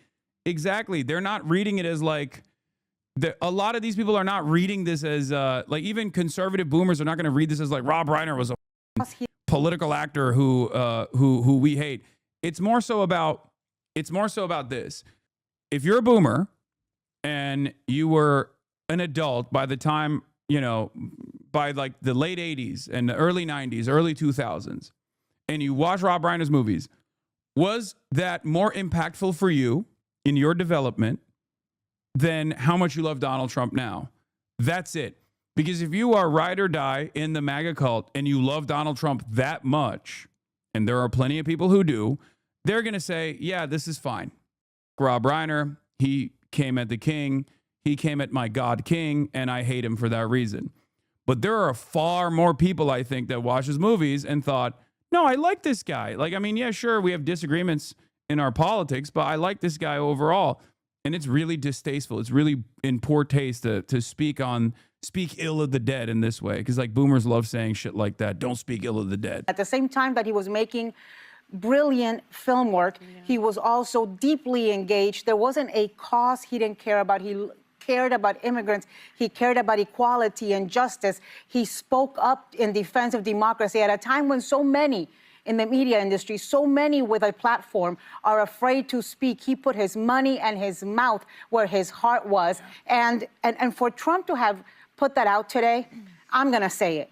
They're not reading it as like, a lot of these people are not reading this as, like even conservative boomers are not going to read this as like Rob Reiner was a political actor who we hate. It's more so about this. If you're a boomer and you were an adult by the time, by like the late 80s and the early 90s, early 2000s, and you watch Rob Reiner's movies, was that more impactful for you in your development than how much you love Donald Trump now? That's it. Because if you are ride or die in the MAGA cult and you love Donald Trump that much, and there are plenty of people who do, they're going to say, yeah, this is fine. Rob Reiner, he came at the king. He came at my God King, and I hate him for that reason. But there are far more people, I think, that watch his movies and thought, no, I like this guy. Like, I mean, yeah, sure, we have disagreements in our politics, but I like this guy overall. And it's really distasteful. It's really in poor taste to speak ill of the dead in this way. Because like boomers love saying shit like that. Don't speak ill of the dead. At the same time that he was making brilliant film work, he was also deeply engaged. There wasn't a cause he didn't care about. He cared about immigrants. He cared about equality and justice. He spoke up in defense of democracy at a time when so many in the media industry, so many with a platform are afraid to speak. He put his money and his mouth where his heart was. And for Trump to have put that out today, I'm going to say it.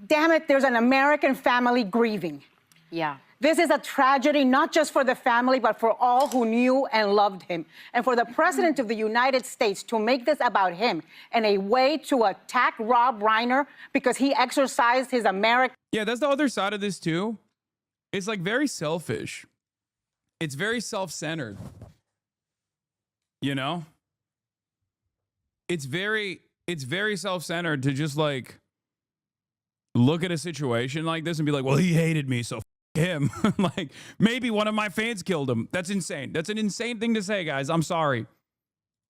Damn it, there's an American family grieving. Yeah. This is a tragedy, not just for the family, but for all who knew and loved him. And for the President of the United States to make this about him and a way to attack Rob Reiner because he exercised his American... Yeah, that's the other side of this too. It's like very selfish. It's very self-centered. It's very self-centered to just like look at a situation like this and be like, well, he hated me, so him. Like, maybe one of my fans killed him. That's insane. That's an insane thing to say, guys. I'm sorry.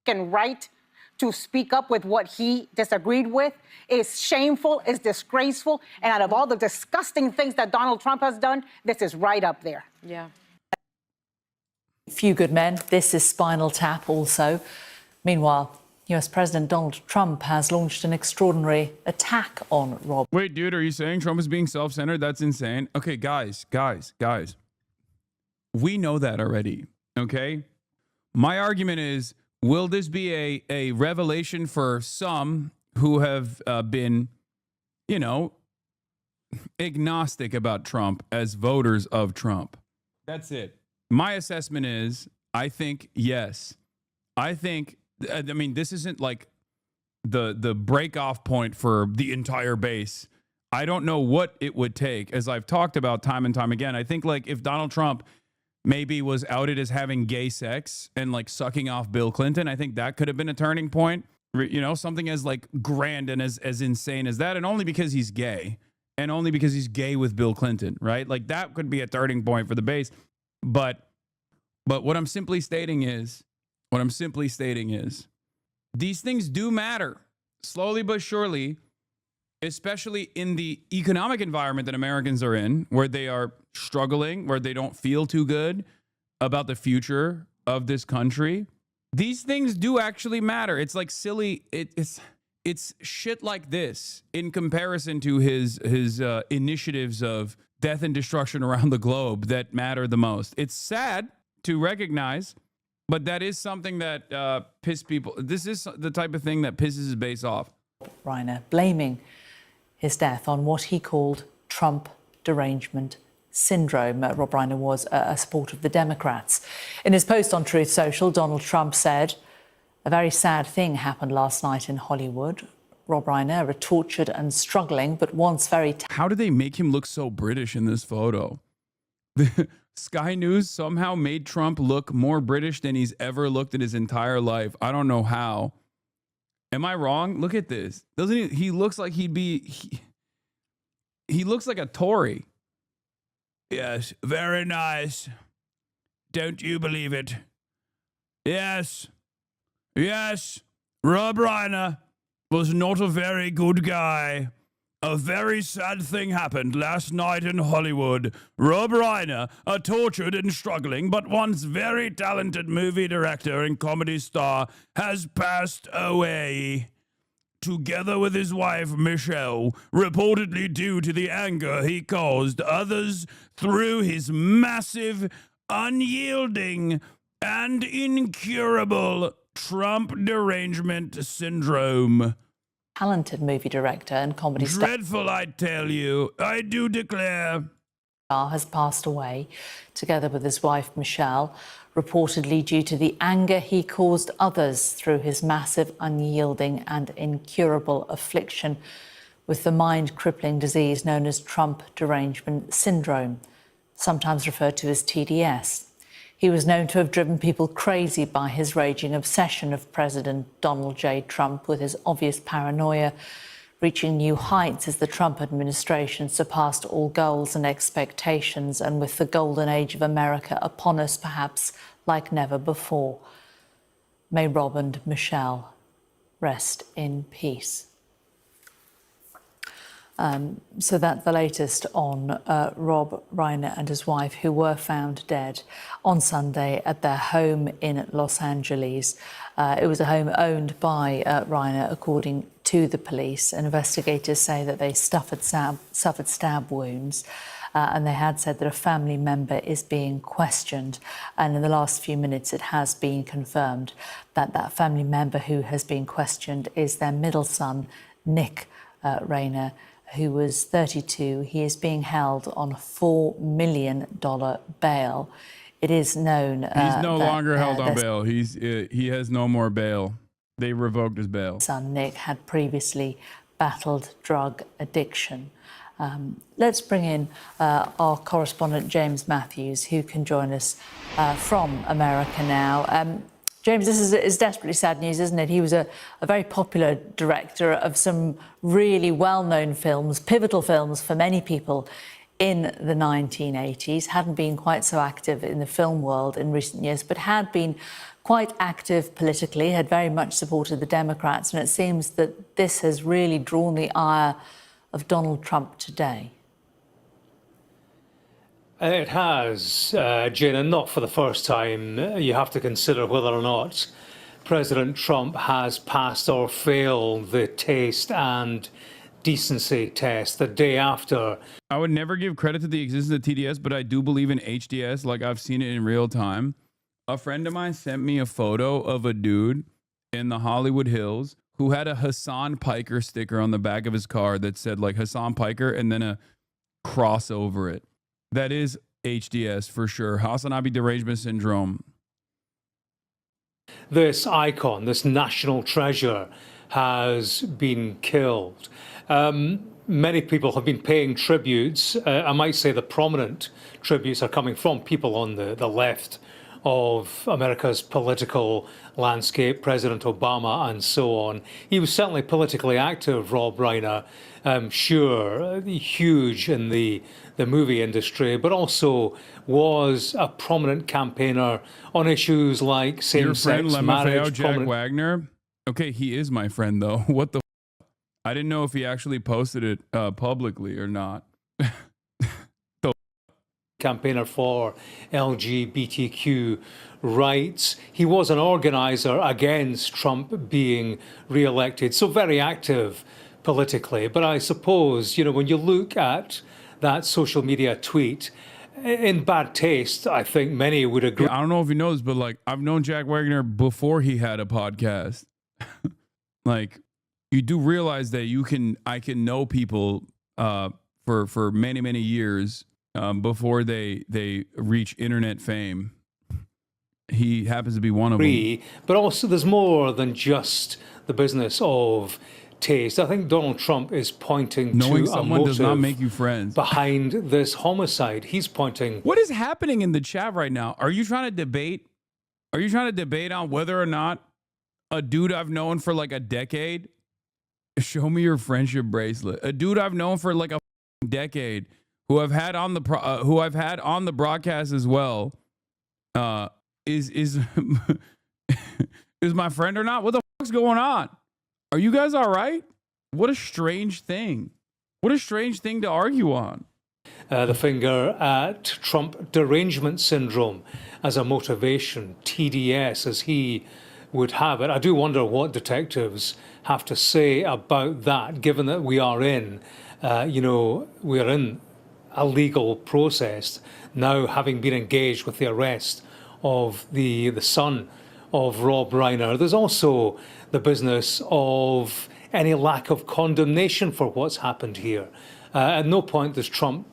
Right to speak up with what he disagreed with is shameful, is disgraceful, and out of all the disgusting things that Donald Trump has done, this is right up there. Yeah. Few good men. This is Spinal Tap also. Meanwhile, US President Donald Trump has launched an extraordinary attack on Rob. Wait, dude, are you saying Trump is being self-centered? That's insane. Okay, guys. We know that already, okay? My argument is, will this be a revelation for some who have been, agnostic about Trump as voters of Trump? That's it. My assessment is, I think, yes. I mean, this isn't like the break-off point for the entire base. I don't know what it would take, as I've talked about time and time again. I think like if Donald Trump maybe was outed as having gay sex and like sucking off Bill Clinton, I think that could have been a turning point. Something as like grand and as insane as that, and only because he's gay, and only because he's gay with Bill Clinton, right? Like that could be a turning point for the base. But what I'm simply stating is, these things do matter, slowly but surely, especially in the economic environment that Americans are in, where they are struggling, where they don't feel too good about the future of this country. These things do actually matter. It's like silly. It's shit like this in comparison to his initiatives of death and destruction around the globe that matter the most. It's sad to recognize, but that is something that pisses people. This is the type of thing that pisses his base off. Reiner blaming his death on what he called Trump derangement syndrome. Rob Reiner was a supporter of the Democrats. In his post on Truth Social, Donald Trump said, "A very sad thing happened last night in Hollywood. Rob Reiner, a tortured and struggling, but once very..." How did they make him look so British in this photo? Sky News somehow made Trump look more British than he's ever looked in his entire life. I don't know how. Am I wrong? Look at this. Doesn't he? He looks like he looks like a Tory. Yes, very nice. Don't you believe it? Yes. Yes. Rob Reiner was not a very good guy. A very sad thing happened last night in Hollywood. Rob Reiner, a tortured and struggling but once very talented movie director and comedy star, has passed away. Together with his wife, Michelle, reportedly due to the anger he caused others through his massive, unyielding, and incurable Trump derangement syndrome. Talented movie director and comedy star. Dreadful, I tell you. I do declare. Has passed away, together with his wife Michelle, reportedly due to the anger he caused others through his massive, unyielding and incurable affliction with the mind-crippling disease known as Trump derangement syndrome, sometimes referred to as TDS. He was known to have driven people crazy by his raging obsession of President Donald J. Trump, with his obvious paranoia reaching new heights as the Trump administration surpassed all goals and expectations, and with the golden age of America upon us, perhaps like never before. May Rob and Michelle rest in peace. So that's the latest on Rob Reiner and his wife, who were found dead on Sunday at their home in Los Angeles. It was a home owned by Reiner, according to the police. And investigators say that they suffered stab wounds. And they had said that a family member is being questioned. And in the last few minutes, it has been confirmed that that family member who has been questioned is their middle son, Nick Reiner, who was 32. He is being held on a $4 million bail. It is known he's no longer held on bail. He has no more bail. They revoked his bail. Son Nick had previously battled drug addiction. Let's bring in our correspondent James Matthews, who can join us from America now. James, this is desperately sad news, isn't it? He was a very popular director of some really well-known films, pivotal films for many people in the 1980s, hadn't been quite so active in the film world in recent years, but had been quite active politically, had very much supported the Democrats, and it seems that this has really drawn the ire of Donald Trump today. It has, Jane, and not for the first time. You have to consider whether or not President Trump has passed or failed the taste and decency test the day after. I would never give credit to the existence of TDS, but I do believe in HDS, like I've seen it in real time. A friend of mine sent me a photo of a dude in the Hollywood Hills who had a Hassan Piker sticker on the back of his car that said like Hassan Piker and then a cross over it. That is HDS for sure. Hasanabi derangement syndrome. This icon, this national treasure, has been killed. Many people have been paying tributes. I might say the prominent tributes are coming from people on the left of America's political landscape, President Obama and so on. He was certainly politically active, Rob Reiner, sure, huge in the movie industry, but also was a prominent campaigner on issues like same-sex marriage. Jack Wagner? Okay, he is my friend, though. What the I didn't know if he actually posted it publicly or not. Campaigner for LGBTQ rights. He was an organizer against Trump being re-elected, so very active politically. But I suppose, you know, when you look at that social media tweet, in bad taste, I think many would agree. Yeah, I don't know if he knows, but like I've known Jack Wagner before he had a podcast. Like, you do realize that I can know people for many years before they reach internet fame. He happens to be one of them. But also there's more than just the business of taste. I think Donald Trump is pointing Knowing to a someone does not motive make you friends. behind this homicide. He's pointing. What is happening in the chat right now? Are you trying to debate? Are you trying to debate on whether or not a dude I've known for like a decade, show me your friendship bracelet, a dude I've known for like a decade, who I've had on the broadcast as well, is is my friend or not? What the fuck's going on? Are you guys all right? What a strange thing. What a strange thing to argue on. The finger at Trump derangement syndrome as a motivation, TDS, as he would have it. I do wonder what detectives have to say about that, given that we are in, we're in a legal process now, having been engaged with the arrest of the son of Rob Reiner. There's also the business of any lack of condemnation for what's happened here. At no point does Trump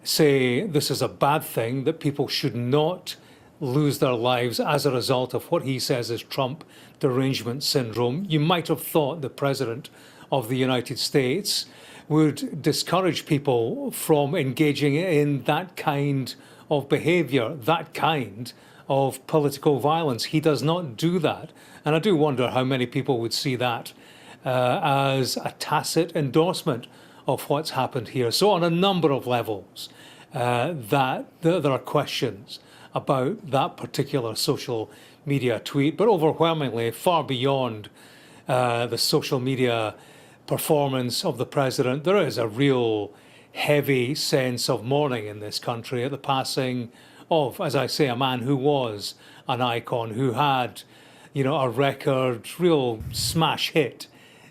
say this is a bad thing, that people should not lose their lives as a result of what he says is Trump derangement syndrome. You might have thought the President of the United States would discourage people from engaging in that kind of behavior, that kind of political violence. He does not do that. And I do wonder how many people would see that as a tacit endorsement of what's happened here. So on a number of levels, there are questions about that particular social media tweet, but overwhelmingly far beyond the social media performance of the president, there is a real heavy sense of mourning in this country at the passing of, as I say, a man who was an icon, who had, a record, real smash hit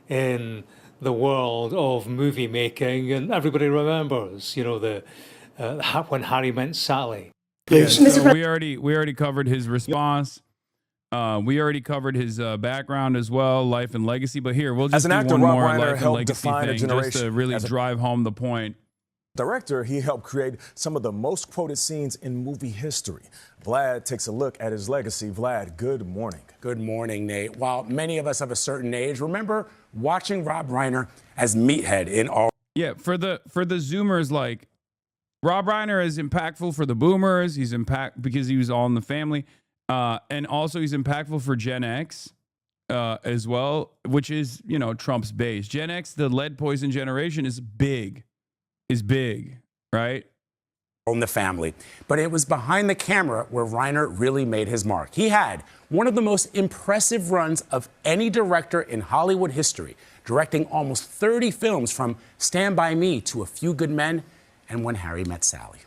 in the world of movie making, and everybody remembers, when Harry met Sally. Yeah, so we already covered his response. We already covered his background as well, life and legacy. But here, we'll just do one more life and legacy thing just to really drive home the point. Director, he helped create some of the most quoted scenes in movie history. Vlad takes a look at his legacy. Vlad, good morning. Good morning, Nate. While many of us of a certain age remember watching Rob Reiner as Meathead in all. Yeah, for the Zoomers, like, Rob Reiner is impactful for the Boomers. He's because he was all in the family. And also he's impactful for Gen X as well, which is, Trump's base. Gen X, the lead poison generation, is big, right? On the family. But it was behind the camera where Reiner really made his mark. He had one of the most impressive runs of any director in Hollywood history, directing almost 30 films from Stand By Me to A Few Good Men and When Harry Met Sally.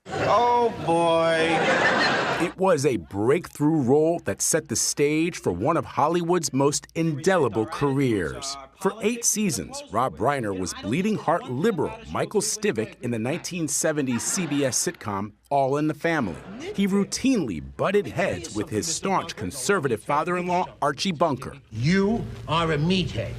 Oh, boy. It was a breakthrough role that set the stage for one of Hollywood's most indelible careers. For 8 seasons, Rob Reiner was bleeding heart liberal Michael Stivic in the 1970s CBS sitcom All in the Family. He routinely butted heads with his staunch conservative father-in-law, Archie Bunker. You are a meathead.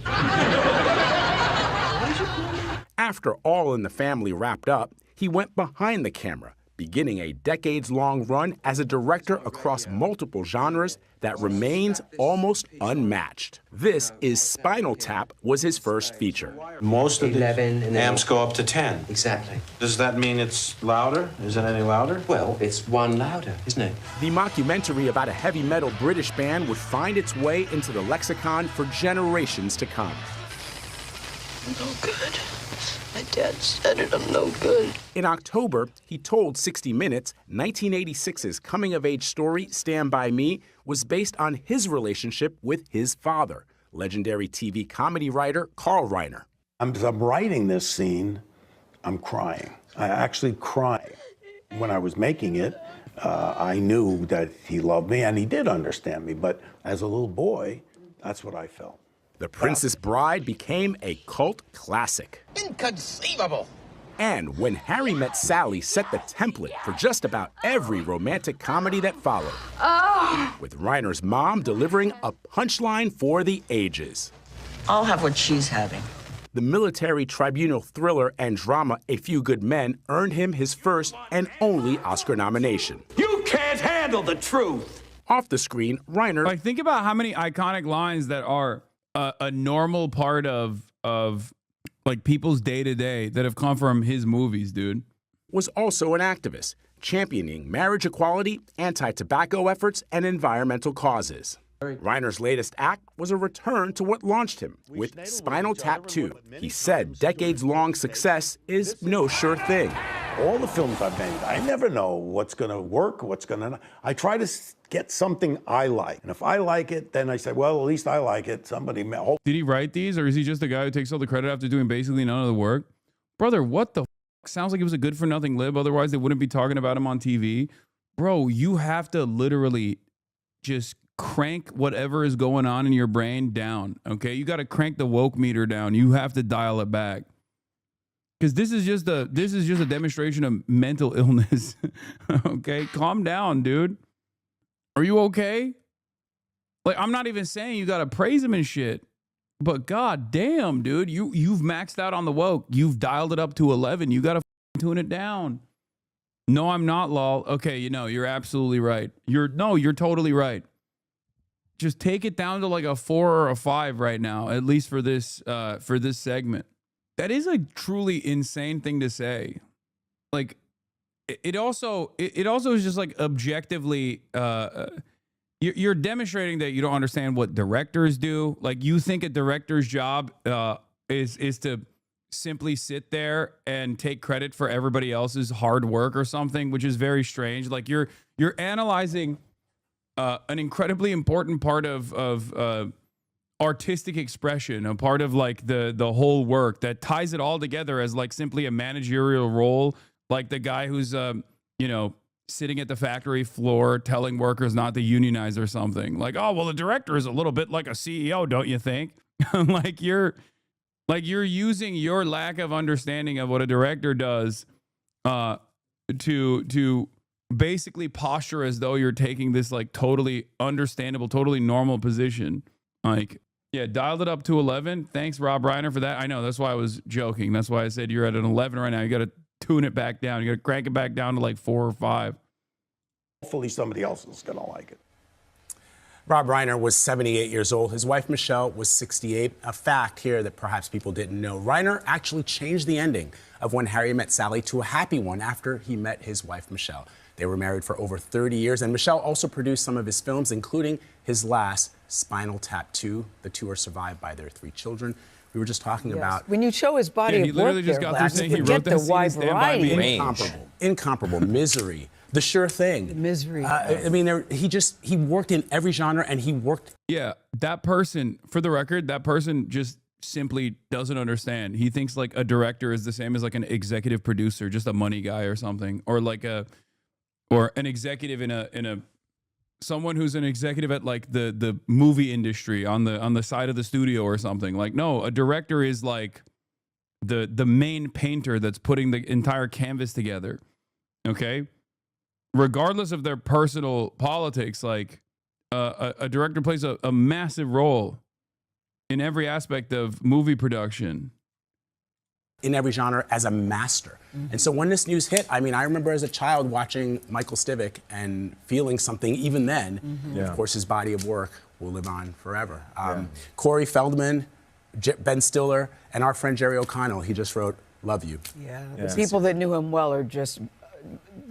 After All in the Family wrapped up, he went behind the camera, beginning a decades-long run as a director across multiple genres that remains almost unmatched. This is Spinal Tap was his first feature. Most of the 11 and amps go up to 10. Exactly. Does that mean it's louder? Is it any louder? Well, it's one louder, isn't it? The mockumentary about a heavy metal British band would find its way into the lexicon for generations to come. No good. My dad said it, I'm no good. In October, he told 60 Minutes 1986's coming-of-age story, Stand By Me, was based on his relationship with his father, legendary TV comedy writer Carl Reiner. I'm writing this scene, I'm crying. I actually cried. When I was making it, I knew that he loved me, and he did understand me, but as a little boy, that's what I felt. The Princess Bride became a cult classic. Inconceivable! And When Harry Met Sally set the template for just about every romantic comedy that followed. Oh. With Reiner's mom delivering a punchline for the ages. I'll have what she's having. The military tribunal thriller and drama A Few Good Men earned him his first and only Oscar nomination. You can't handle the truth! Off the screen, Reiner... Like, think about how many iconic lines that are a normal part of like people's day to day that have come from his movies, dude. Was also an activist, championing marriage equality, anti-tobacco efforts, and environmental causes. Reiner's latest act was a return to what launched him with Spinal Tap 2. He said decades-long success is no sure thing. All the films I've made, I never know what's going to work, what's going to... I try to get something I like. And if I like it, then I say, well, at least I like it. Somebody... Did he write these, or is he just the guy who takes all the credit after doing basically none of the work? Brother, what the f***? Sounds like he was a good-for-nothing lib. Otherwise, they wouldn't be talking about him on TV. Bro, you have to literally just crank whatever is going on in your brain down, okay? You got to crank the woke meter down. You have to dial it back. Because this is just a demonstration of mental illness. Okay, calm down, dude. Are you okay? Like, I'm not even saying you gotta praise him and shit, but god damn, dude, you've maxed out on the woke. You've dialed it up to 11. You gotta tune it down. No, I'm not, lol. Okay, you're absolutely right. You're totally right. Just take it down to like a 4 or a 5 right now, at least for this segment. That is a truly insane thing to say. Like, it also is just like objectively, you're demonstrating that you don't understand what directors do. Like, you think a director's job is to simply sit there and take credit for everybody else's hard work or something, which is very strange. Like, you're analyzing an incredibly important part of artistic expression, a part of like the whole work that ties it all together as like simply a managerial role, like the guy who's sitting at the factory floor telling workers not to unionize or something. Like, oh well, the director is a little bit like a CEO, don't you think? like you're using your lack of understanding of what a director does to basically posture as though you're taking this like totally understandable, totally normal position. Like, yeah, dialed it up to 11. Thanks, Rob Reiner, for that. I know, that's why I was joking. That's why I said you're at an 11 right now. You got to tune it back down. You got to crank it back down to like 4 or 5. Hopefully somebody else is going to like it. Rob Reiner was 78 years old. His wife, Michelle, was 68. A fact here that perhaps people didn't know. Reiner actually changed the ending of When Harry Met Sally to a happy one after he met his wife, Michelle. They were married for over 30 years, and Michelle also produced some of his films, including his last, Spinal Tap 2. The two are survived by their 3 children. We were just talking about... When you show his body he of literally work just there, got through saying he wrote that the scene wide in Stand By variety. Me. Incomparable. Misery. The Sure Thing. Misery. I mean, he worked in every genre, and he worked... Yeah, that person, for the record, that person just simply doesn't understand. He thinks like a director is the same as like an executive producer, just a money guy or something, or like an executive in a someone who's an executive at like the movie industry on the side of the studio or something. Like, no, a director is like the main painter that's putting the entire canvas together. Okay, regardless of their personal politics, like a director plays a massive role in every aspect of movie production. In every genre as a master. And so when this news hit, I mean, I remember as a child watching Michael Stivic and feeling something even then. Of course, his body of work will live on forever. Corey Feldman, Ben Stiller, and our friend Jerry O'Connell, he just wrote, "Love you." The people that knew him well are just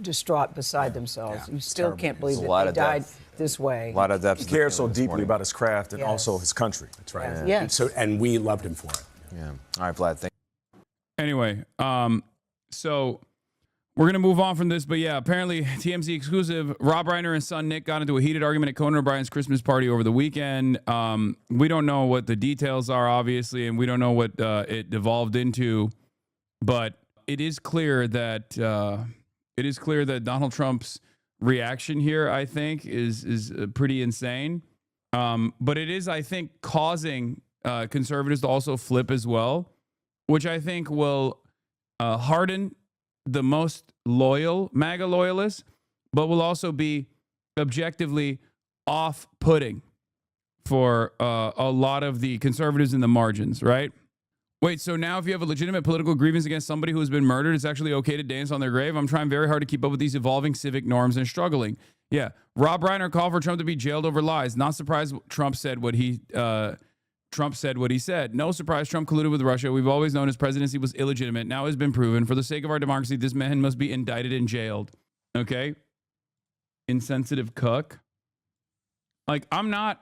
distraught beside themselves. You still can't believe that they died this way. A lot of depth. He cared so deeply about his craft and also his country. That's right. Yes. And we loved him for it. Yeah. All right, Vlad, thank you. Anyway, so we're going to move on from this, but yeah, apparently TMZ exclusive, Rob Reiner and son Nick got into a heated argument at Conan O'Brien's Christmas party over the weekend. We don't know what the details are, obviously, and we don't know what it devolved into, but it is clear that Donald Trump's reaction here, I think, is pretty insane. But it is, I think, causing conservatives to also flip as well, which I think will harden the most loyal MAGA loyalists, but will also be objectively off-putting for a lot of the conservatives in the margins, right? Wait, so now if you have a legitimate political grievance against somebody who has been murdered, it's actually okay to dance on their grave? I'm trying very hard to keep up with these evolving civic norms and struggling. Yeah, Rob Reiner called for Trump to be jailed over lies. Not surprised Trump said what he Trump said what he said. No surprise, Trump colluded with Russia. We've always known his presidency was illegitimate. Now has been proven. For the sake of our democracy, this man must be indicted and jailed. Okay? Insensitive cuck. Like, I'm not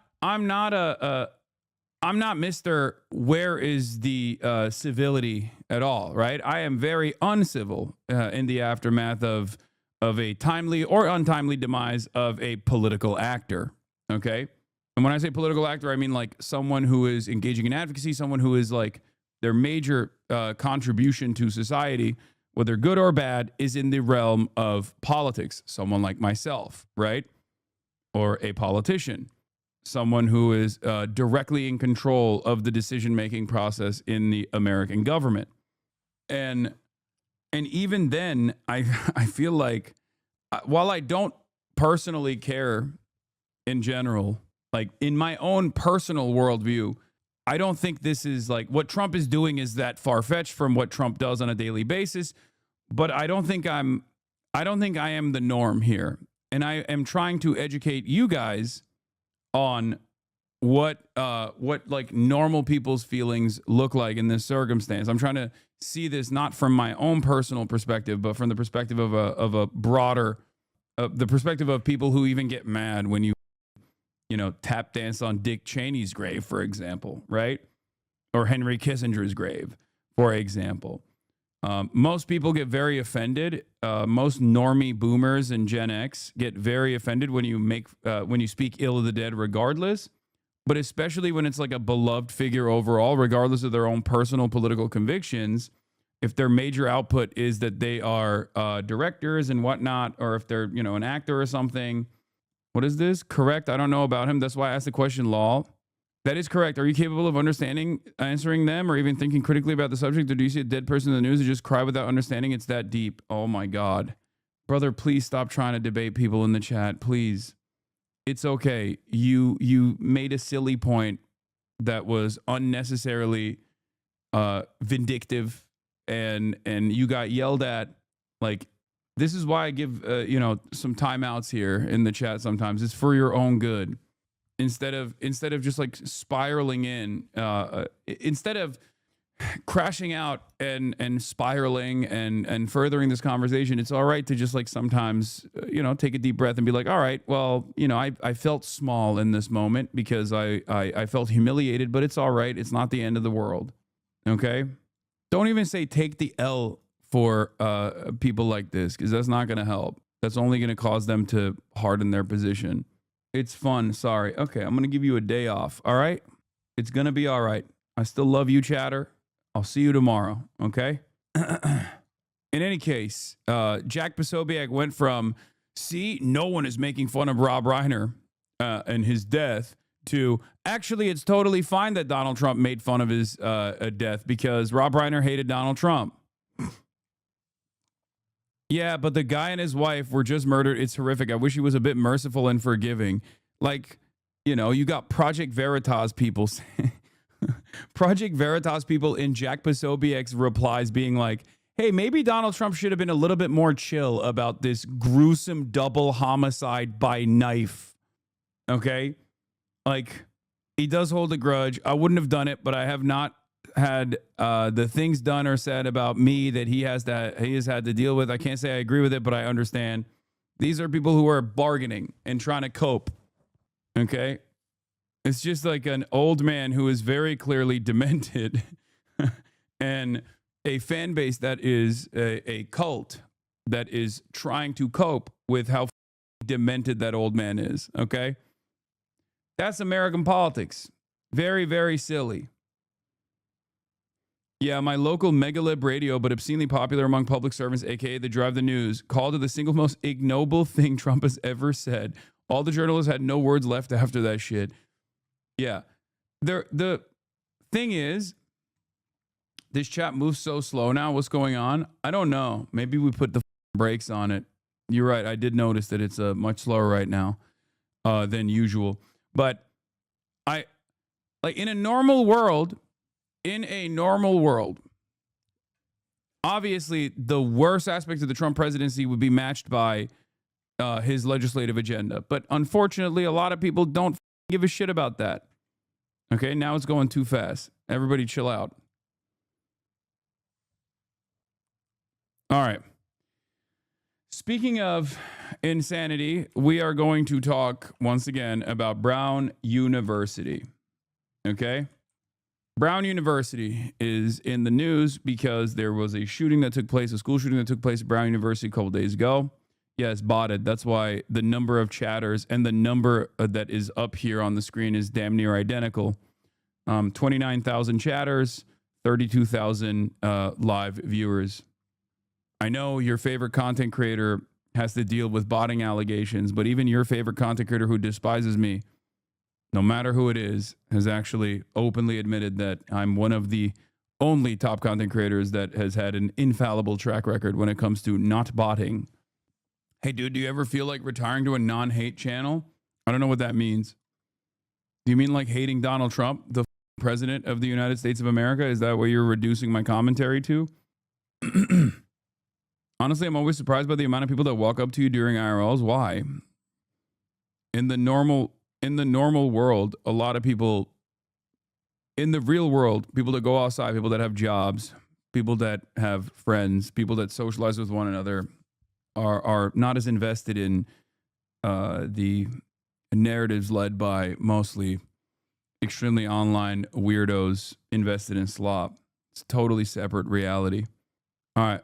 Mr. Where is the civility at all, right? I am very uncivil in the aftermath of a timely or untimely demise of a political actor, okay? And when I say political actor, I mean like someone who is engaging in advocacy, someone who is like their major contribution to society, whether good or bad, is in the realm of politics. Someone like myself, right? Or a politician. Someone who is directly in control of the decision-making process in the American government. And even then, I feel like, while I don't personally care in general, like in my own personal worldview, I don't think this is like what Trump is doing is that far-fetched from what Trump does on a daily basis. But I don't think I am the norm here. And I am trying to educate you guys on what like normal people's feelings look like in this circumstance. I'm trying to see this not from my own personal perspective, but from the perspective of a broader, the perspective of people who even get mad when you tap dance on Dick Cheney's grave, for example, right? Or Henry Kissinger's grave, for example. Most people get very offended. Most normie boomers and Gen X get very offended when you speak ill of the dead, regardless. But especially when it's like a beloved figure overall, regardless of their own personal political convictions. If their major output is that they are directors and whatnot, or if they're an actor or something. What is this? Correct. I don't know about him. That's why I asked the question, lol. That is correct. Are you capable of answering them, or even thinking critically about the subject? Or do you see a dead person in the news and just cry without understanding? It's that deep. Oh my God. Brother, please stop trying to debate people in the chat. Please. It's okay. You made a silly point that was unnecessarily vindictive, and you got yelled at. Like, this is why I give some timeouts here in the chat sometimes. It's for your own good. Instead of just like spiraling in, instead of crashing out and spiraling and furthering this conversation, it's all right to just like sometimes, take a deep breath and be like, all right, well, I felt small in this moment because I felt humiliated, but it's all right. It's not the end of the world. Okay. Don't even say take the L for people like this, because that's not going to help. That's only going to cause them to harden their position. It's fun. Sorry. Okay, I'm going to give you a day off. All right? It's going to be all right. I still love you, chatter. I'll see you tomorrow. Okay? In any case, Jack Posobiec went from, see, no one is making fun of Rob Reiner and his death, to, actually, it's totally fine that Donald Trump made fun of his death because Rob Reiner hated Donald Trump. Yeah, but the guy and his wife were just murdered. It's horrific. I wish he was a bit merciful and forgiving. Like, you got Project Veritas people Project Veritas people in Jack Posobiec's replies being like, hey, maybe Donald Trump should have been a little bit more chill about this gruesome double homicide by knife. Okay? Like, he does hold a grudge. I wouldn't have done it, but I have not had the things done or said about me that he has had to deal with. I can't say I agree with it, but I understand. These are people who are bargaining and trying to cope. Okay? It's just like an old man who is very clearly demented and a fan base that is a cult that is trying to cope with how demented that old man is. Okay? That's American politics. Very, very silly. Yeah, my local megalib radio, but obscenely popular among public servants, aka the Drive the News, called it the single most ignoble thing Trump has ever said. All the journalists had no words left after that shit. Yeah. The thing is, this chat moves so slow now. What's going on? I don't know. Maybe we put the brakes on it. You're right. I did notice that it's much slower right now than usual. But in a normal world, obviously the worst aspects of the Trump presidency would be matched by his legislative agenda. But unfortunately, a lot of people don't give a shit about that. Okay, now it's going too fast. Everybody chill out. All right. Speaking of insanity, we are going to talk once again about Brown University. Okay? Brown University is in the news because there was a shooting that took place, a school shooting that took place at Brown University a couple days ago. Yeah, it's botted. That's why the number of chatters and the number that is up here on the screen is damn near identical. 29,000 chatters, 32,000 live viewers. I know your favorite content creator has to deal with botting allegations, but even your favorite content creator who despises me, no matter who it is, has actually openly admitted that I'm one of the only top content creators that has had an infallible track record when it comes to not botting. Hey, dude, do you ever feel like retiring to a non-hate channel? I don't know what that means. Do you mean like hating Donald Trump, the president of the United States of America? Is that what you're reducing my commentary to? Honestly, I'm always surprised by the amount of people that walk up to you during IRLs. Why? In the normal world, a lot of people, in the real world, people that go outside, people that have jobs, people that have friends, people that socialize with one another are not as invested in the narratives led by mostly extremely online weirdos invested in slop. It's a totally separate reality. All right.